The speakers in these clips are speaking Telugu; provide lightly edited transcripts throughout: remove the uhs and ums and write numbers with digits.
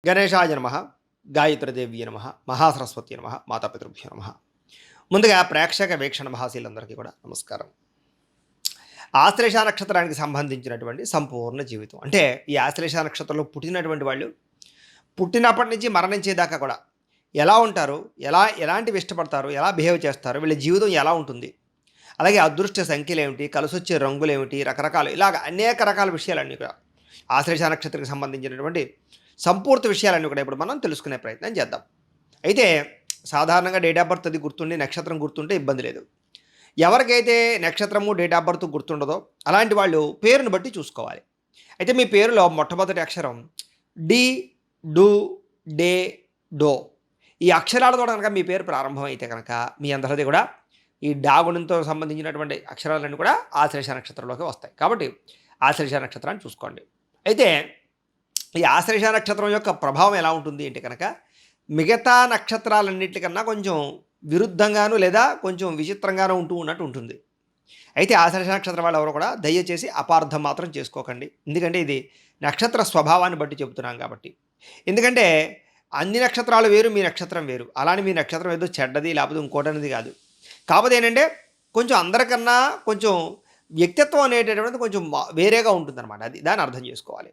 గణేశాయ నమ, గాయత్రీదేవి నమ, మహాసరస్వతి నమ, మాతాపితృభ్యో నమ. ముందుగా ప్రేక్షక వీక్షణ మహాశీలందరికీ కూడా నమస్కారం. ఆశ్లేష నక్షత్రానికి సంబంధించినటువంటి సంపూర్ణ జీవితం అంటే ఈ ఆశ్లేష నక్షత్రంలో పుట్టినటువంటి వాళ్ళు పుట్టినప్పటి నుంచి మరణించేదాకా కూడా ఎలా ఉంటారు, ఎలాంటివి ఇష్టపడతారు, ఎలా బిహేవ్ చేస్తారు, వీళ్ళ జీవితం ఎలా ఉంటుంది, అలాగే అదృష్ట సంఖ్యలు ఏమిటి, కలిసొచ్చే రంగులు ఏమిటి, రకరకాలు ఇలాగ అనేక రకాల విషయాలన్నీ కూడా ఆశ్లేష నక్షత్రానికి సంబంధించినటువంటి సంపూర్తి విషయాలన్నీ కూడా ఇప్పుడు మనం తెలుసుకునే ప్రయత్నం చేద్దాం. అయితే సాధారణంగా డేట్ ఆఫ్ బర్త్ అది గుర్తుండి నక్షత్రం గుర్తుంటే ఇబ్బంది లేదు. ఎవరికైతే నక్షత్రము డేట్ ఆఫ్ బర్త్ గుర్తుండదో అలాంటి వాళ్ళు పేరును బట్టి చూసుకోవాలి. అయితే మీ పేరులో మొట్టమొదటి అక్షరం డి, డు, డే, డో ఈ అక్షరాలతో కనుక మీ పేరు ప్రారంభమైతే కనుక మీ అందరిది కూడా ఈ డాగుణంతో సంబంధించినటువంటి అక్షరాలన్నీ కూడా ఆశ్లేష నక్షత్రంలోకి వస్తాయి. కాబట్టి ఆశ్లేష నక్షత్రాన్ని చూసుకోండి. అయితే ఈ ఆశ్లేష నక్షత్రం యొక్క ప్రభావం ఎలా ఉంటుంది అంటే కనుక మిగతా నక్షత్రాలన్నింటికన్నా కొంచెం విరుద్ధంగాను లేదా కొంచెం విచిత్రంగానూ ఉన్నట్టు ఉంటుంది. అయితే ఆశ్లేష నక్షత్రం వాళ్ళు ఎవరు కూడా దయచేసి అపార్థం మాత్రం చేసుకోకండి. ఎందుకంటే ఇది నక్షత్ర స్వభావాన్ని బట్టి చెబుతున్నాం కాబట్టి. ఎందుకంటే అన్ని నక్షత్రాలు వేరు, మీ నక్షత్రం వేరు. అలానే మీ నక్షత్రం ఏదో చెడ్డది లేకపోతే ఇంకోటి అనేది కాదు. కాకపోతే ఏంటంటే కొంచెం అందరికన్నా కొంచెం వ్యక్తిత్వం అనేటటువంటిది కొంచెం వేరేగా ఉంటుందన్నమాట. అది దాన్ని అర్థం చేసుకోవాలి.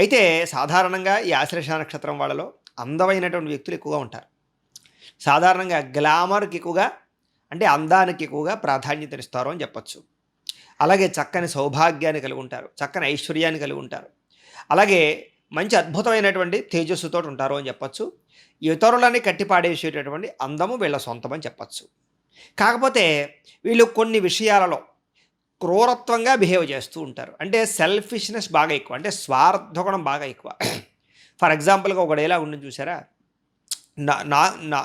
అయితే సాధారణంగా ఈ ఆశ్లేష నక్షత్రం వాళ్ళలో అందమైనటువంటి వ్యక్తులు ఎక్కువగా ఉంటారు. సాధారణంగా గ్లామర్కి ఎక్కువగా అంటే అందానికి ఎక్కువగా ప్రాధాన్యతనిస్తారు అని చెప్పచ్చు. అలాగే చక్కని సౌభాగ్యాన్ని కలిగి ఉంటారు, చక్కని ఐశ్వర్యాన్ని కలిగి ఉంటారు, అలాగే మంచి అద్భుతమైనటువంటి తేజస్సుతో ఉంటారు అని చెప్పచ్చు. ఇతరులని కట్టిపాడేసేటటువంటి అందము వీళ్ళ సొంతమని చెప్పచ్చు. కాకపోతే వీళ్ళు కొన్ని విషయాలలో క్రూరత్వంగా బిహేవ్ చేస్తూ ఉంటారు. అంటే సెల్ఫిష్నెస్ బాగా ఎక్కువ, అంటే స్వార్థగుణం బాగా ఎక్కువ. ఫర్ ఎగ్జాంపుల్గా ఒక డైలాగ్ ఉంటుంది చూసారా,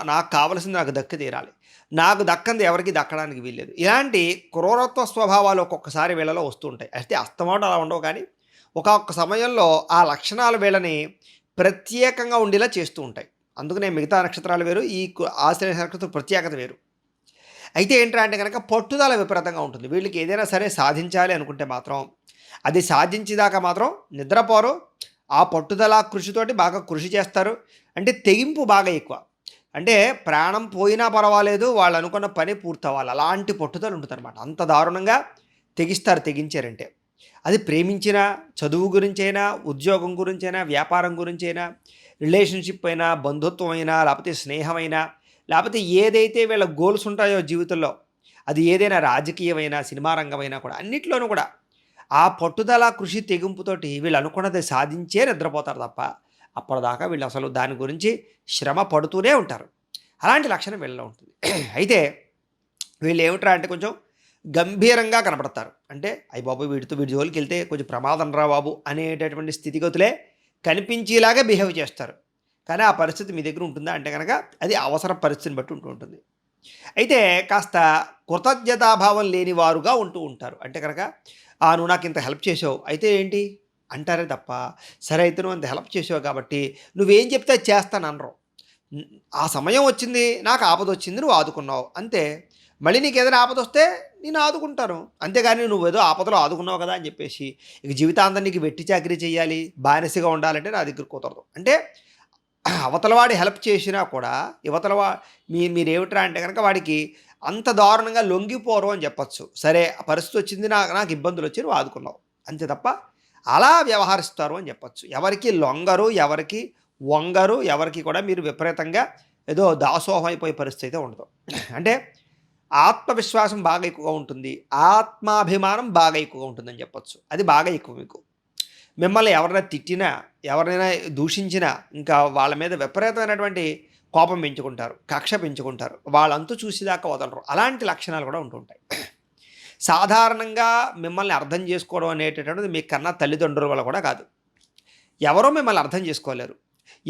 నాకు కావలసింది నాకు దక్కి తీరాలి, నాకు దక్కంది ఎవరికి దక్కడానికి వీల్లేదు. ఇలాంటి క్రూరత్వ స్వభావాలు ఒక్కొక్కసారి వీళ్ళలో వస్తూ ఉంటాయి. అయితే అస్తమానం అలా ఉండవు, కానీ ఒక్కొక్క సమయంలో ఆ లక్షణాలు వీళ్ళని ప్రత్యేకంగా ఉండేలా చేస్తూ ఉంటాయి. అందుకనే మిగతా నక్షత్రాలు వేరు, ఈ ఆశ్లేష నక్షత్రం ప్రత్యేకత వేరు. అయితే ఏంటంటే అంటే కనుక పట్టుదల విపరీతంగా ఉంటుంది. వీళ్ళకి ఏదైనా సరే సాధించాలి అనుకుంటే మాత్రం అది సాధించేదాకా మాత్రం నిద్రపోరు. ఆ పట్టుదల కృషితోటి బాగా కృషి చేస్తారు. అంటే తెగింపు బాగా ఎక్కువ. అంటే ప్రాణం పోయినా పర్వాలేదు, వాళ్ళు అనుకున్న పని పూర్తవ్వాలి, అలాంటి పట్టుదల ఉంటుందన్నమాట. అంత దారుణంగా తెగించారంటే అది ప్రేమించినా, చదువు గురించైనా, ఉద్యోగం గురించైనా, వ్యాపారం గురించైనా, రిలేషన్షిప్ అయినా, బంధుత్వం అయినా, లేకపోతే స్నేహమైనా, లేకపోతే ఏదైతే వీళ్ళ గోల్స్ ఉంటాయో జీవితంలో, అది ఏదైనా రాజకీయమైనా, సినిమా రంగమైనా కూడా అన్నిట్లోనూ కూడా ఆ పట్టుదల కృషి తెగింపుతోటి వీళ్ళు అనుకున్నది సాధించే నిద్రపోతారు తప్ప అప్పటిదాకా వీళ్ళు అసలు దాని గురించి శ్రమ పడుతూనే ఉంటారు. అలాంటి లక్షణం వీళ్ళలో ఉంటుంది. అయితే వీళ్ళు ఏమిట్రా అంటే కొంచెం గంభీరంగా కనపడతారు. అంటే అయ్య బాబు వీడి జోలికి వెళ్తే కొంచెం ప్రమాదం రా బాబు అనేటటువంటి స్థితిగతులే కనిపించేలాగా బిహేవ్ చేస్తారు. కానీ ఆ పరిస్థితి మీ దగ్గర ఉంటుందా అంటే కనుక అది అవసర పరిస్థితిని బట్టి ఉంటుంది. అయితే కాస్త కృతజ్ఞతాభావం లేని వారుగా ఉంటూ ఉంటారు. అంటే కనుక నువ్వు నాకు ఇంత హెల్ప్ చేసావు అయితే ఏంటి అంటారే తప్ప, సరే అయితే నువ్వు అంత హెల్ప్ చేసావు కాబట్టి నువ్వేం చెప్తే అది చేస్తాను అనరు. ఆ సమయం వచ్చింది, నాకు ఆపద వచ్చింది, నువ్వు ఆదుకున్నావు అంతే. మళ్ళీ నీకు ఏదైనా ఆపద వస్తే నేను ఆదుకుంటాను, అంతేగాని నువ్వు ఏదో ఆపదలో ఆదుకున్నావు కదా అని చెప్పేసి ఇక జీవితాంతం నీకు వెట్టి చాకరీ చేయాలి, బానిసగా ఉండాలంటే నా దగ్గర కుదరదు. అంటే అవతలవాడి హెల్ప్ చేసినా కూడా మీరేమిట్రా అంటే కనుక వాడికి అంత దారుణంగా లొంగిపోరు అని చెప్పచ్చు. సరే ఆ పరిస్థితి వచ్చింది, నాకు ఇబ్బందులు వచ్చి నువ్వు ఆదుకున్నావు అంతే తప్ప అలా వ్యవహరిస్తారు అని చెప్పచ్చు. ఎవరికి లొంగరు, ఎవరికి వంగరు, ఎవరికి కూడా మీరు విపరీతంగా ఏదో దాసోహం అయిపోయే పరిస్థితి అయితే ఉండదు. అంటే ఆత్మవిశ్వాసం బాగా ఎక్కువగా ఉంటుంది, ఆత్మాభిమానం బాగా ఎక్కువగా ఉంటుందని చెప్పచ్చు. అది బాగా ఎక్కువ మీకు. మిమ్మల్ని ఎవరైనా తిట్టినా, ఎవరైనా దూషించినా ఇంకా వాళ్ళ మీద విపరీతమైనటువంటి కోపం పెంచుకుంటారు, కక్ష పెంచుకుంటారు, వాళ్ళంతూ చూసేదాకా వదలరు. అలాంటి లక్షణాలు కూడా ఉంటుంటాయి. సాధారణంగా మిమ్మల్ని అర్థం చేసుకోవడం అనేటటువంటిది మీ కన్నా తల్లిదండ్రుల వల్ల కూడా కాదు. ఎవరో మిమ్మల్ని అర్థం చేసుకోలేరు.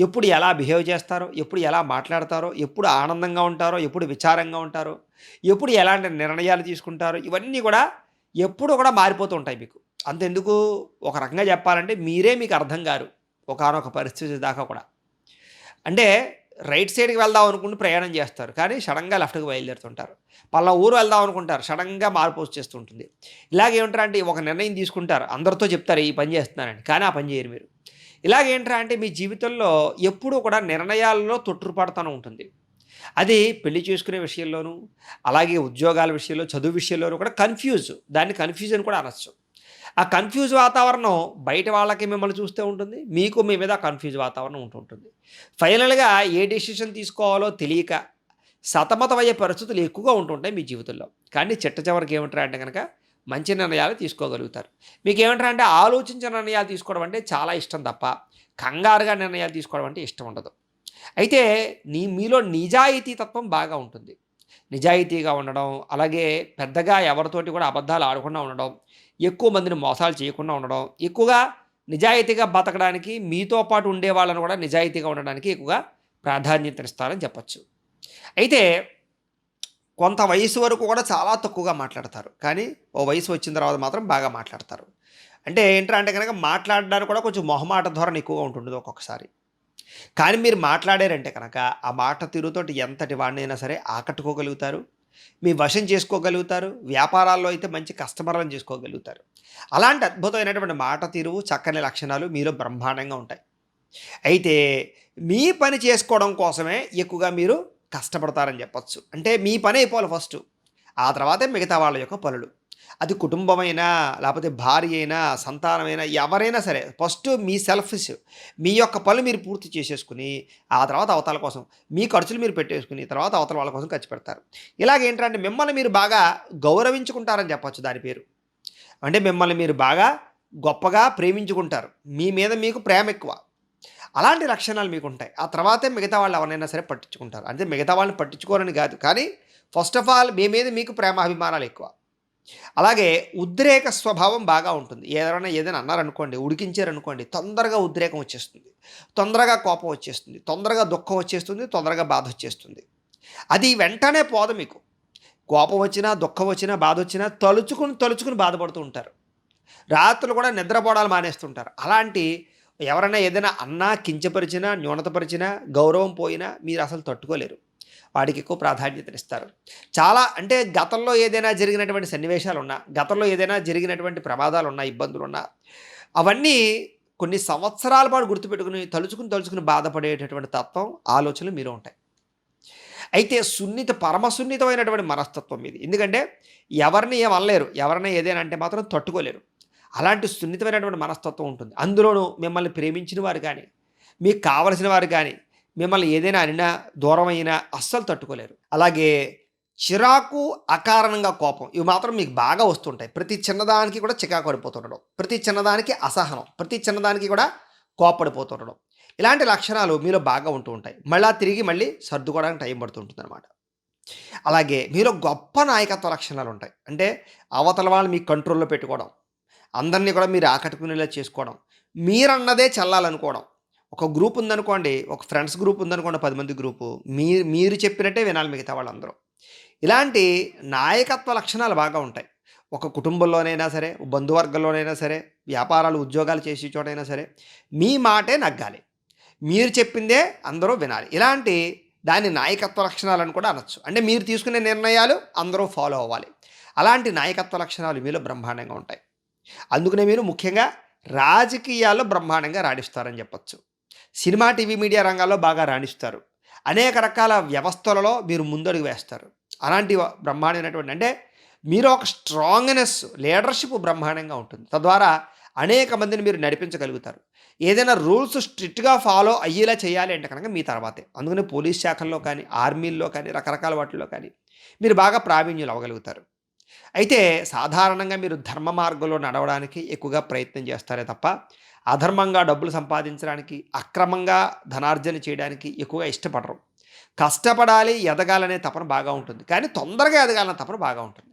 ఎప్పుడు ఎలా బిహేవ్ చేస్తారో, ఎప్పుడు ఎలా మాట్లాడతారో, ఎప్పుడు ఆనందంగా ఉంటారో, ఎప్పుడు విచారంగా ఉంటారో, ఎప్పుడు ఎలాంటి నిర్ణయాలు తీసుకుంటారో, ఇవన్నీ కూడా ఎప్పుడు కూడా మారిపోతూ ఉంటాయి మీకు. అంతెందుకు ఒక రకంగా చెప్పాలంటే మీరే మీకు అర్థం కారు ఒకానొక పరిస్థితి దాకా కూడా. అంటే రైట్ సైడ్కి వెళ్దాం అనుకుంటూ ప్రయాణం చేస్తారు, కానీ సడన్గా లెఫ్ట్కి బయలుదేరుతుంటారు. పలానా ఊరు వెళ్దాం అనుకుంటారు, సడన్గా మార్పు వచ్చేస్తుంటుంది. ఇలాగేమంటారు అంటే ఒక నిర్ణయం తీసుకుంటారు, అందరితో చెప్తారు ఈ పని చేస్తున్నారని, కానీ ఆ పని చేయరు మీరు. ఇలాగేంట్రా అంటే మీ జీవితంలో ఎప్పుడూ కూడా నిర్ణయాల్లో తొట్రుపాటుతనం ఉంటుంది. అది పెళ్లి చేసుకునే విషయంలోనూ, అలాగే ఉద్యోగాల విషయంలో, చదువు విషయంలోనూ కూడా దాన్ని కన్‌ఫ్యూజన్ కూడా అనొచ్చు. ఆ కన్‌ఫ్యూజ్ వాతావరణం బయట వాళ్ళకి మిమ్మల్ని చూస్తే ఉంటుంది. మీకు మీ మీద ఆ కన్‌ఫ్యూజ్ వాతావరణం ఉంటుంటుంది. ఫైనల్‌గా ఏ డెసిషన్ తీసుకోవాలో తెలియక సతమతమయ్యే పరిస్థితులు ఎక్కువగా ఉంటుంటాయి మీ జీవితంలో. కానీ చిట్ట చివరికి ఏమంటారు అంటే గనక మంచి నిర్ణయాలు తీసుకోగలుగుతారు. మీకేమంటారు అంటే ఆలోచించిన నిర్ణయాలు తీసుకోవడం అంటే చాలా ఇష్టం తప్ప, కంగారుగా నిర్ణయాలు తీసుకోవడం అంటే ఇష్టం ఉండదు. అయితే మీలో నిజాయితీ తత్వం బాగా ఉంటుంది. నిజాయితీగా ఉండడం, అలాగే పెద్దగా ఎవరితోటి కూడా అబద్ధాలు ఆడకుండా ఉండడం, ఎక్కువ మందిని మోసాలు చేయకుండా ఉండడం, ఎక్కువగా నిజాయితీగా బతకడానికి మీతో పాటు ఉండేవాళ్ళని కూడా నిజాయితీగా ఉండడానికి ఎక్కువగా ప్రాధాన్యతనిస్తారని చెప్పొచ్చు. అయితే కొంత వయసు వరకు కూడా చాలా తక్కువగా మాట్లాడతారు. కానీ ఓ వయసు వచ్చిన తర్వాత మాత్రం బాగా మాట్లాడతారు. అంటే ఏంట్రా అంటే గనక మాట్లాడడానికి కూడా కొంచెం మొహమాట ధోరణి ఎక్కువగా ఉంటుంటది ఒక్కొక్కసారి. కానీ మీరు మాట్లాడారంటే కనుక, ఆ మాట తీరుతోటి ఎంతటి వాడినైనా సరే ఆకట్టుకోగలుగుతారు. మీ వశం చేసుకోగలుగుతారు. వ్యాపారాల్లో అయితే మంచి కస్టమర్‌లను చేసుకోగలుగుతారు. అలాంటి అద్భుతమైనటువంటి మాట తీరు, చక్కని లక్షణాలు మీలో బ్రహ్మాండంగా ఉంటాయి. అయితే మీ పని చేసుకోవడం కోసమే ఎక్కువగా మీరు కష్టపడతారని చెప్పొచ్చు. అంటే మీ పని అయిపోవాలి ఫస్టు. ఆ తర్వాతే మిగతా వాళ్ళ యొక్క పనులు. అది కుటుంబమైనా, లేపోతే భార్య అయినా, సంతానమైనా, ఎవరైనా సరే ఫస్ట్ మీ సెల్ఫిష్ మీ యొక్క పనులు మీరు పూర్తి చేసేసుకొని, ఆ తర్వాత అవతల కోసం మీ ఖర్చులు మీరు పెట్టేసుకొని, తర్వాత అవతల వాళ్ళ కోసం ఖర్చు పెడతారు. ఇలాగేంటంటే మిమ్మల్ని మీరు బాగా గౌరవించుకుంటారని చెప్పొచ్చు దాని పేరు. అంటే మిమ్మల్ని మీరు బాగా గొప్పగా ప్రేమించుకుంటారు. మీ మీద మీకు ప్రేమ ఎక్కువ. అలాంటి లక్షణాలు మీకుంటాయి. ఆ తర్వాతే మిగతా వాళ్ళు ఎవరినైనా సరే పట్టించుకుంటారు. అంటే మిగతా వాళ్ళని పట్టించుకోరని గాదు. కానీ ఫస్ట్ ఆఫ్ ఆల్ మీ మీద మీకు ప్రేమాభిమానాలు ఎక్కువ. అలాగే ఉద్రేక స్వభావం బాగా ఉంటుంది. ఎవరైనా ఏదైనా అన్నారనుకోండి, ఉడికించారనుకోండి, తొందరగా ఉద్రేకం వచ్చేస్తుంది. తొందరగా కోపం వచ్చేస్తుంది. తొందరగా దుఃఖం వచ్చేస్తుంది. తొందరగా బాధొచ్చేస్తుంది. అది వెంటనే పోదు మీకు. కోపం వచ్చినా, దుఃఖం వచ్చినా, బాధొచ్చినా తలుచుకుని బాధపడుతూ ఉంటారు. రాత్రులు కూడా నిద్రపోవడాలు మానేస్తుంటారు. అలాంటి ఎవరైనా ఏదైనా అన్నా, కించపరిచినా, న్యూనతపరిచినా, గౌరవం పోయినా మీరసలు తట్టుకోలేరు. వాడికి ఎక్కువ ప్రాధాన్యతనిస్తారు. చాలా అంటే గతంలో ఏదైనా జరిగినటువంటి సన్నివేశాలున్నా, గతంలో ఏదైనా జరిగినటువంటి ప్రమాదాలున్నా, ఇబ్బందులున్నా, అవన్నీ కొన్ని సంవత్సరాల పాటు గుర్తుపెట్టుకొని, తలుచుకుని బాధపడేటటువంటి తత్వం, ఆలోచనలు మీలో ఉంటాయి. అయితే పరమ సున్నితమైనటువంటి మనస్తత్వం మీది. ఎందుకంటే ఎవరిని ఏం అనలేరు. ఎవరైనా ఏదైనా అంటే మాత్రం తట్టుకోలేరు. అలాంటి సున్నితమైనటువంటి మనస్తత్వం ఉంటుంది. అందులోనూ మిమ్మల్ని ప్రేమించిన వారు గానీ, మీకు కావలసిన వారు గానీ, మిమ్మల్ని ఏదైనా అనినా, దూరమైనా అస్సలు తట్టుకోలేరు. అలాగే చిరాకు, అకారణంగా కోపం ఇవి మాత్రం మీకు బాగా వస్తుంటాయి. ప్రతి చిన్నదానికి కూడా చికాకు పడిపోతుండడం. ప్రతి చిన్నదానికి అసహనం. ప్రతి చిన్నదానికి కూడా కోప్పడిపోతుండడం. ఇలాంటి లక్షణాలు మీలో బాగా ఉంటూ ఉంటాయి. మళ్ళీ సర్దుకోవడానికి టైం పడుతుంటుందనమాట. అలాగే మీలో గొప్ప నాయకత్వ లక్షణాలుంటాయి. అంటే అవతల వాళ్ళని మీ కంట్రోల్‌లో పెట్టుకోవడం. అందరిని కూడా మీరు ఆకట్టుకునేలా చేసుకోవడం. మీరన్నదే చెల్లాలనుకోవడం. ఒక గ్రూప్ ఉందనుకోండి, ఒక ఫ్రెండ్స్ గ్రూప్ ఉందనుకోండి 10 మంది గ్రూపు. మీరు చెప్పినట్టే వినాలి మిగతా వాళ్ళందరూ. ఇలాంటి నాయకత్వ లక్షణాలు బాగా ఉంటాయి. ఒక కుటుంబంలోనైనా సరే, బంధువర్గంలోనైనా సరే, వ్యాపారాలు, ఉద్యోగాలు చేసే చోటైనా సరే, మీ మాటే నగ్గాలి. మీరు చెప్పిందే అందరూ వినాలి. ఇలాంటి దాన్ని నాయకత్వ లక్షణాలని కూడా అనొచ్చు. అంటే మీరు తీసుకునే నిర్ణయాలు అందరూ ఫాలో అవ్వాలి. అలాంటి నాయకత్వ లక్షణాలు మీలో బ్రహ్మాండంగా ఉంటాయి. అందుకనే మీరు ముఖ్యంగా రాజకీయాల్లో బ్రహ్మాండంగా రాణిస్తారని చెప్పొచ్చు. సినిమా, టీవీ, మీడియా రంగాల్లో బాగా రాణిస్తారు. అనేక రకాల వ్యవస్థలలో మీరు ముందడుగు వేస్తారు. అలాంటి బ్రహ్మాండమైనటువంటి అంటే మీరు ఒక స్ట్రాంగ్‌నెస్, లీడర్‌షిప్ బ్రహ్మాండంగా ఉంటుంది. తద్వారా అనేక మందిని మీరు నడిపించగలుగుతారు. ఏదైనా రూల్స్ స్ట్రిక్ట్‌గా ఫాలో అయ్యేలా చేయాలి అంటే కనుక మీ తర్వాతే. అందుకని పోలీస్ శాఖల్లో కానీ, ఆర్మీల్లో కానీ, రకరకాల వాటిల్లో కానీ మీరు బాగా ప్రావీణ్యులు అవ్వగలుగుతారు. అయితే సాధారణంగా మీరు ధర్మ మార్గంలో నడవడానికి ఎక్కువగా ప్రయత్నం చేస్తారే తప్ప, అధర్మంగా డబ్బులు సంపాదించడానికి, అక్రమంగా ధనార్జన చేయడానికి ఎక్కువగా ఇష్టపడరు. కష్టపడాలి, ఎదగాలనే తపన బాగా ఉంటుంది. కానీ తొందరగా ఎదగాలనే తపన బాగా ఉంటుంది.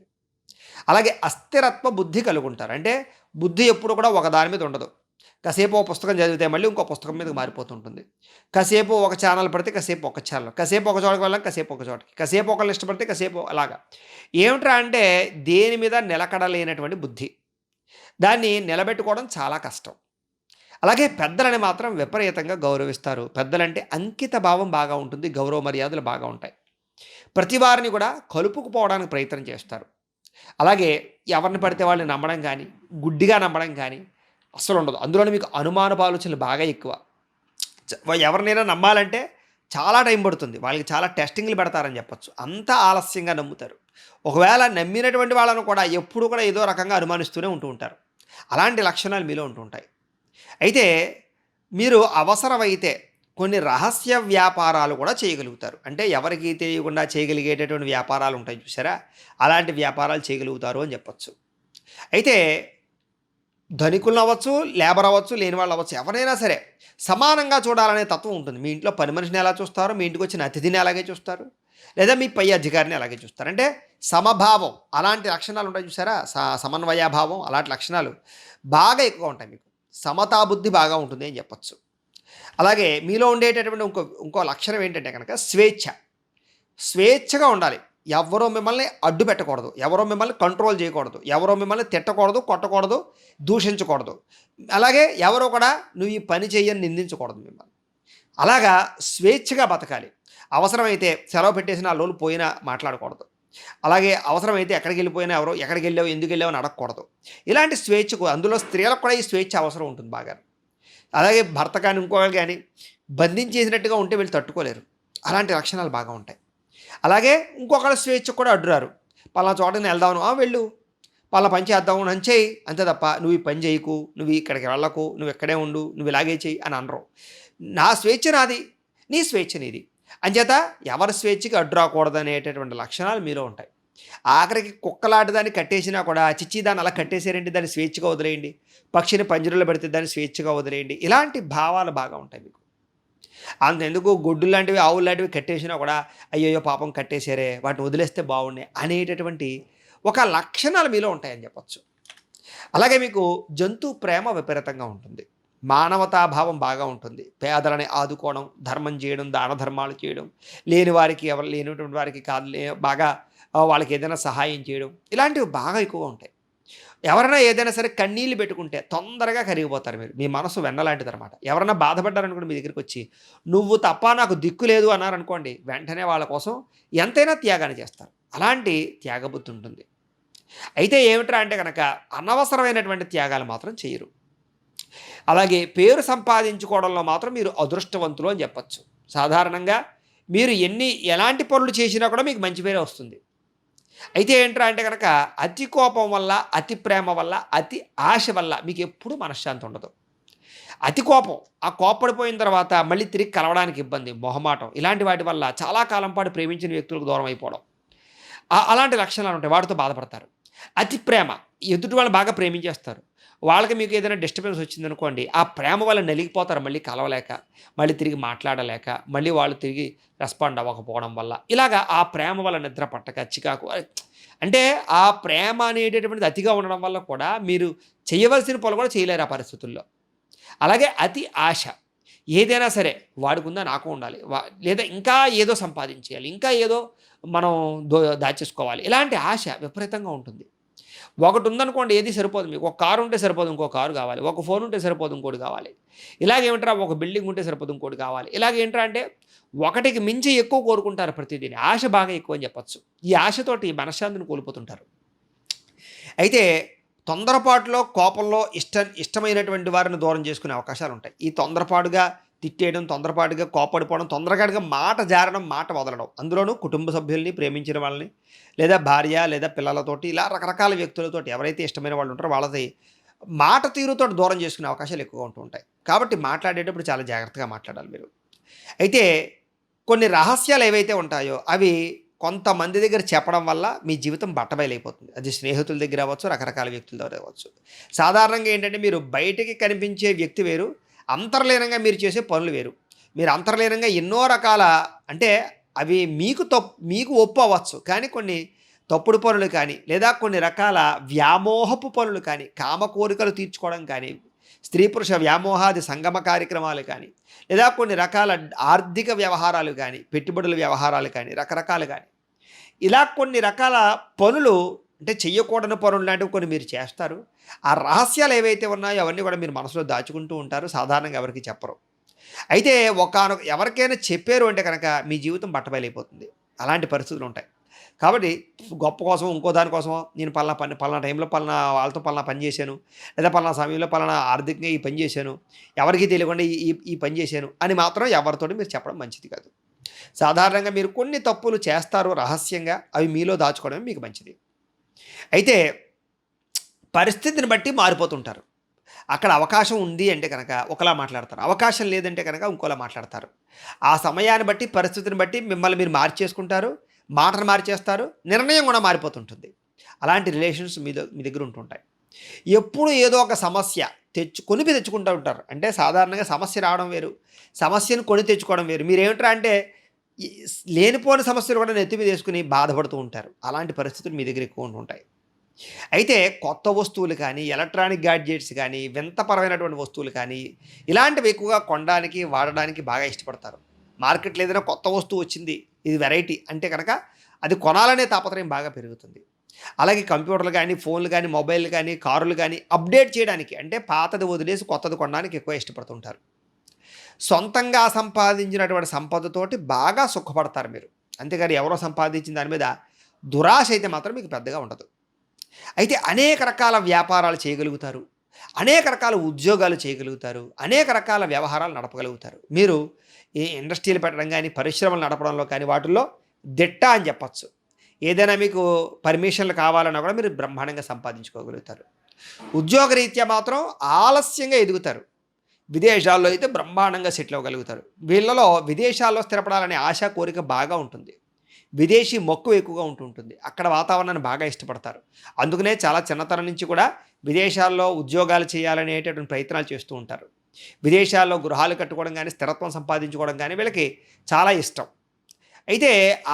అలాగే అస్థిరత్వ బుద్ధి కలిగుంటారు. అంటే బుద్ధి ఎప్పుడు కూడా ఒక దాని మీద ఉండదు. కాసేపు ఓ పుస్తకం చదివితే మళ్ళీ ఇంకో పుస్తకం మీదకి మారిపోతుంటుంది. కాసేపు ఒక ఛానల్ పడితే కాసేపు ఒక ఛానల్. కాసేపు ఒక చోటకి వెళ్ళాం, కాసేపు ఒక చోటకి. కాసేపు ఒకళ్ళని ఇష్టపడితే కాసేపు అలాగా. ఏమిట్రా అంటే దేని మీద నిలకడ లేనటువంటి బుద్ధి. దాన్ని నిలబెట్టుకోవడం చాలా కష్టం. అలాగే పెద్దలని మాత్రం విపరీతంగా గౌరవిస్తారు. పెద్దలంటే అంకిత భావం బాగా ఉంటుంది. గౌరవ మర్యాదలు బాగా ఉంటాయి. ప్రతి వారిని కూడా కలుపుకుపోవడానికి ప్రయత్నం చేస్తారు. అలాగే ఎవరిని పడితే వాళ్ళని నమ్మడం గానీ, గుడ్డిగా నమ్మడం గానీ, అస్సలుండదు. అందులోను మీకు అనుమానపు ఆలోచనలు బాగా ఎక్కువ. ఎవరినైనా నమ్మాలంటే చాలా టైం పడుతుంది. వాళ్ళకి చాలా టెస్టింగ్‌లు పెడతారని చెప్పొచ్చు. అంత ఆలస్యంగా నమ్ముతారు. ఒకవేళ నమ్మినటువంటి వాళ్ళను కూడా ఎప్పుడు కూడా ఏదో రకంగా అనుమానిస్తూనే ఉంటూ ఉంటారు. అలాంటి లక్షణాలు మీలో ఉంటూ ఉంటాయి. అయితే మీరు అవసరమైతే కొన్ని రహస్య వ్యాపారాలు కూడా చేయగలుగుతారు. అంటే ఎవరికీ తెలియకుండా చేయగలిగేటటువంటి వ్యాపారాలు ఉంటాయి చూసారా? అలాంటి వ్యాపారాలు చేయగలుగుతారు అని చెప్పొచ్చు. అయితే ధనికులనవ్వచ్చు, లేబర్ అవ్వచ్చు, లేని వాళ్ళవ్వచ్చు ఎవరైనా సరే సమానంగా చూడాలనే తత్వం ఉంటుంది. మీ ఇంట్లో పని మనిషిని ఎలా చూస్తారో, మీ ఇంటికొచ్చిన అతిథిని అలాగే చూస్తారు. లేదా మీ పై అధికారిని అలాగే చూస్తారు. అంటే సమభావం అలాంటి లక్షణాలు ఉంటాయి చూసారా? సమన్వయభావం అలాంటి లక్షణాలు బాగా ఎక్కువగా ఉంటాయి మీకు. సమతా బుద్ధి బాగా ఉంటుంది అని చెప్పొచ్చు. అలాగే మీలో ఉండేటటువంటి ఇంకో లక్షణం ఏంటంటే గనక స్వేచ్ఛ. స్వేచ్ఛగా ఉండాలి. ఎవ్వరో మిమ్మల్ని అడ్డు పెట్టకూడదు. ఎవరో మిమ్మల్ని కంట్రోల్ చేయకూడదు. ఎవరో మిమ్మల్ని తిట్టకూడదు, కొట్టకూడదు, దూషించకూడదు. అలాగే ఎవరో కూడా నువ్వు ఈ పని చెయ్యని నిందించకూడదు మిమ్మల్ని. అలాగా స్వేచ్ఛగా బతకాలి. అవసరమైతే సెలవు పెట్టేసి 4 రోజులు పోయినా మాట్లాడకూడదు. అలాగే అవసరమైతే ఎక్కడికెళ్ళిపోయినా ఎవరో ఎక్కడికెళ్ళావు, ఎందుకెళ్ళావు అని అడగకూడదు. ఇలాంటి స్వేచ్ఛకు అందులో స్త్రీలకు కూడా ఈ స్వేచ్ఛ అవసరం ఉంటుంది బాగా. అలాగే భర్త కానీ ఇంకోళ్ళు కానీ బంధించేసినట్టుగా ఉంటే వీళ్ళు తట్టుకోలేరు. అలాంటి లక్షణాలు బాగా ఉంటాయి. అలాగే ఇంకొకళ్ళ స్వేచ్ఛకు కూడా అడ్డురారు. పలానా చోటకి వెళ్దామను, వెళ్ళు, పలానా పని చేద్దాము అని చేయి అంతే తప్ప నువ్వు ఈ పని చేయకు, నువ్వు ఇక్కడికి వెళ్ళకు, నువ్వు ఇక్కడే ఉండు, నువ్వు ఇలాగే చెయ్యి అని అనరు. నా స్వేచ్ఛ నాది, నీ స్వేచ్ఛ నీది. అంచేత ఎవరి స్వేచ్ఛకి అడ్డు రాకూడదనేటటువంటి లక్షణాలు మీలో ఉంటాయి. ఆఖరికి కుక్కలాంటి దాన్ని కట్టేసినా కూడా చిచ్చి దాన్ని అలా కట్టేసారేంటి, దాన్ని స్వేచ్ఛగా వదిలేయండి. పక్షిని పంజరంలో పెడితే దాన్ని స్వేచ్ఛగా వదిలేయండి. ఇలాంటి భావాలు బాగా ఉంటాయి మీకు. అంతెందుకు గొడ్డులు లాంటివి, ఆవులు లాంటివి కట్టేసినా కూడా అయ్యయ్యో పాపం కట్టేశారే, వాటిని వదిలేస్తే బాగుండే అనేటటువంటి ఒక లక్షణాలు మీలో ఉంటాయని చెప్పొచ్చు. అలాగే మీకు జంతు ప్రేమ విపరీతంగా ఉంటుంది. మానవతాభావం బాగా ఉంటుంది. పేదలని ఆదుకోవడం, ధర్మం చేయడం, దాన ధర్మాలు చేయడం, లేని వారికి ఎవరు లేనటువంటి వారికి కాదు బాగా వాళ్ళకి ఏదైనా సహాయం చేయడం, ఇలాంటివి బాగా ఎక్కువగా ఉంటాయి. ఎవరైనా ఏదైనా సరే కన్నీళ్ళు పెట్టుకుంటే తొందరగా కరిగిపోతారు మీరు. మీ మనసు వెన్నలాంటిదనమాట. ఎవరైనా బాధపడ్డారనుకోండి మీ దగ్గరికి వచ్చి, నువ్వు తప్ప నాకు దిక్కు లేదు అన్నారనుకోండి, వెంటనే వాళ్ళ కోసం ఎంతైనా త్యాగాన్ని చేస్తారు. అలాంటి త్యాగబుద్ధి ఉంటుంది. అయితే ఏమిట్రా అంటే కనుక అనవసరమైనటువంటి త్యాగాలు మాత్రం చేయరు. అలాగే పేరు సంపాదించుకోవడంలో మాత్రం మీరు అదృష్టవంతులు అని చెప్పచ్చు. సాధారణంగా మీరు ఎలాంటి పనులు చేసినా కూడా మీకు మంచి పేరే వస్తుంది. అయితే ఏంట్రా అంటే కనుక అతి కోపం వల్ల, అతి ప్రేమ వల్ల, అతి ఆశ వల్ల మీకు ఎప్పుడూ మనశ్శాంతి ఉండదు. అతి కోపం, ఆ కోప్పడిపోయిన తర్వాత మళ్ళీ తిరిగి కలవడానికి ఇబ్బంది, మొహమాటం, ఇలాంటి వాటి వల్ల చాలా కాలం పాటు ప్రేమించిన వ్యక్తులకు దూరం అయిపోవడం, అలాంటి లక్షణాలు ఉంటాయి. వాటితో బాధపడతారు. అతి ప్రేమ, ఎదుటి వాళ్ళని బాగా ప్రేమించేస్తారు. వాళ్ళకి మీకు ఏదైనా డిస్టర్బెన్స్ వచ్చిందనుకోండి, ఆ ప్రేమ వల్ల నలిగిపోతారు మళ్ళీ కలవలేక, మళ్ళీ తిరిగి మాట్లాడలేక, మళ్ళీ వాళ్ళు తిరిగి రెస్పాండ్ అవ్వకపోవడం వల్ల. ఇలాగా ఆ ప్రేమ వల్ల నిద్ర పట్టక, చికాకు, అంటే ఆ ప్రేమ అనేటటువంటిది అతిగా ఉండడం వల్ల కూడా మీరు చేయవలసిన పనులు కూడా చేయలేరు ఆ పరిస్థితుల్లో. అలాగే అతి ఆశ, ఏదైనా సరే వాడికుందా నాకు ఉండాలి, లేదా ఇంకా ఏదో సంపాదించేయాలి, ఇంకా ఏదో మనం దాచేసుకోవాలి, ఇలాంటి ఆశ విపరీతంగా ఉంటుంది. ఒకటి ఉందనుకోండి ఏది సరిపోదు మీకు. ఒక కారు ఉంటే సరిపోదు, ఇంకో కారు కావాలి. ఒక ఫోన్ ఉంటే సరిపోదు, ఇంకోటి కావాలి. ఇలాగేమిట్రా ఒక బిల్డింగ్ ఉంటే సరిపోదు, ఇంకోటి కావాలి. ఇలాగేంట్రా అంటే ఒకటికి మించి ఎక్కువ కోరుకుంటారు ప్రతిదీని. ఆశ బాగా ఎక్కువ అని చెప్పొచ్చు. ఈ ఆశతోటి మనశ్శాంతిని కోల్పోతుంటారు. అయితే తొందరపాటులో, కోపంలో ఇష్టమైనటువంటి వారిని దూరం చేసుకునే అవకాశాలు ఉంటాయి. ఈ తొందరపాటుగా తిట్టేయడం, తొందరపాటుగా కోపడిపోవడం, తొందరగా మాట జారడం, మాట వదలడం, అందులోనూ కుటుంబ సభ్యుల్ని, ప్రేమించిన వాళ్ళని, లేదా భార్య లేదా పిల్లలతోటి, ఇలా రకరకాల వ్యక్తులతోటి ఎవరైతే ఇష్టమైన వాళ్ళు ఉంటారో వాళ్ళది మాట తీరుతోటి దూరం చేసుకునే అవకాశాలు ఎక్కువగా ఉంటూ ఉంటాయి. కాబట్టి మాట్లాడేటప్పుడు చాలా జాగ్రత్తగా మాట్లాడాలి మీరు. అయితే కొన్ని రహస్యాలు ఏవైతే ఉంటాయో అవి కొంతమంది దగ్గర చెప్పడం వల్ల మీ జీవితం బట్టబయలైపోతుంది. అది స్నేహితుల దగ్గర అవ్వచ్చు, రకరకాల వ్యక్తుల దగ్గర అవ్వచ్చు. సాధారణంగా ఏంటంటే మీరు బయటికి కనిపించే వ్యక్తి వేరు, అంతర్లీనంగా మీరు చేసే పనులు వేరు. మీరు అంతర్లీనంగా ఎన్నో రకాల, అంటే అవి మీకు ఒప్పు అవ్వచ్చు, కానీ కొన్ని తప్పుడు పనులు కానీ, లేదా కొన్ని రకాల వ్యామోహపు పనులు కానీ, కామ కోరికలు తీర్చుకోవడం కానీ, స్త్రీ పురుష వ్యామోహాది సంగమ కార్యక్రమాలు కానీ, లేదా కొన్ని రకాల ఆర్థిక వ్యవహారాలు కానీ, పెట్టుబడుల వ్యవహారాలు కానీ, రకరకాలు కానీ, ఇలా కొన్ని రకాల పనులు, అంటే చెయ్యకూడని పనులు లాంటివి కొన్ని మీరు చేస్తారు. ఆ రహస్యాలు ఏవైతే ఉన్నాయో అవన్నీ కూడా మీరు మనసులో దాచుకుంటూ ఉంటారు. సాధారణంగా ఎవరికి చెప్పరు. అయితే ఎవరికైనా చెప్పారు అంటే కనుక మీ జీవితం బట్టబయలైపోతుంది. అలాంటి పరిస్థితులు ఉంటాయి. కాబట్టి గొప్ప కోసం ఇంకో దానికోసమో నేను పలానా టైంలో పలానా వాళ్ళతో పలానా పని చేశాను, లేదా పలానా సమయంలో పలానా ఆర్థికంగా ఈ పని చేశాను, ఎవరికీ తెలియకుండా ఈ ఈ ఈ పని చేశాను అని మాత్రం ఎవరితోటి మీరు చెప్పడం మంచిది కాదు. సాధారణంగా మీరు కొన్ని తప్పులు చేస్తారు రహస్యంగా, అవి మీలో దాచుకోవడమే మీకు మంచిది. అయితే పరిస్థితిని బట్టి మారిపోతుంటారు. అక్కడ అవకాశం ఉంది అంటే గనక ఒకలా మాట్లాడతారు. అవకాశం లేదంటే గనక ఇంకోలా మాట్లాడతారు. ఆ సమయాన్ని బట్టి, పరిస్థితిని బట్టి మిమ్మల్ని మీరు మార్చేసుకుంటారు. మాటను మార్చేస్తారు. నిర్ణయం కూడా మారిపోతుంటుంది. అలాంటి రిలేషన్స్ మీ దగ్గర ఉంటుంటాయి. ఎప్పుడు ఏదో ఒక సమస్య తెచ్చుకుంటూ ఉంటారు. అంటే సాధారణంగా సమస్య రావడం వేరు. సమస్యను కొని తెచ్చుకోవడం వేరు. మీరేమిట్రా అంటే లేనిపోని సమస్యలు కూడా నెత్తి మీద ఏసుకొని బాధపడుతూ ఉంటారు. అలాంటి పరిస్థితులు మీ దగ్గర ఎక్కువ ఉంటుంటాయి. అయితే కొత్త వస్తువులు కానీ, ఎలక్ట్రానిక్ గాడ్జెట్స్ కానీ, వింతపరమైనటువంటి వస్తువులు కానీ, ఇలాంటివి ఎక్కువగా కొనడానికి, వాడడానికి బాగా ఇష్టపడతారు. మార్కెట్‌లో ఏదైనా కొత్త వస్తువు వచ్చింది, ఇది వెరైటీ అంటే గనక అది కొనాలనే తాపత్రయం బాగా పెరుగుతుంది. అలాగే కంప్యూటర్లు గానీ, ఫోన్‌లు గానీ, మొబైల్‌లు గానీ, కారులు గానీ అప్‌డేట్ చేయడానికి అంటే పాతది వదిలేసి కొత్తది కొనడానికి ఎక్కువ ఇష్టపడుతుంటారు. సొంతంగా సంపాదించినటువంటి సంపదతోటి బాగా సుఖపడతారు మీరు. అంతేగాని ఎవరో సంపాదించిన దాని మీద దురాశ అయితే మాత్రం మీకు పెద్దగా ఉండదు. అయితే అనేక రకాల వ్యాపారాలు చేయగలుగుతారు. అనేక రకాల ఉద్యోగాలు చేయగలుగుతారు. అనేక రకాల వ్యవహారాలు నడపగలుగుతారు. మీరు ఈ ఇండస్ట్రీలు పెట్టడం గానీ, పరిశ్రమలు నడపడంలో కానీ వాటిల్లో దిట్ట అని చెప్పొచ్చు. ఏదైనా మీకు పర్మిషన్‌లు కావాలన్నా కూడా మీరు బ్రహ్మాండంగా సంపాదించుకోగలుగుతారు. ఉద్యోగరీత్యా మాత్రం ఆలస్యంగా ఎదుగుతారు. విదేశాల్లో అయితే బ్రహ్మాండంగా సెటిల్ అవ్వగలుగుతారు. వీళ్ళలో విదేశాల్లో స్థిరపడాలనే ఆశ, కోరిక బాగా ఉంటుంది. విదేశీ మక్కువ ఎక్కువగా ఉంటుంటుంది. అక్కడ వాతావరణాన్ని బాగా ఇష్టపడతారు. అందుకనే చాలా చిన్నతనం నుంచి కూడా విదేశాల్లో ఉద్యోగాలు చేయాలనేటటువంటి ప్రయత్నాలు చేస్తూ ఉంటారు. విదేశాల్లో గృహాలు కట్టుకోవడం గానీ, స్థిరత్వం సంపాదించుకోవడం గానీ వీళ్ళకి చాలా ఇష్టం. అయితే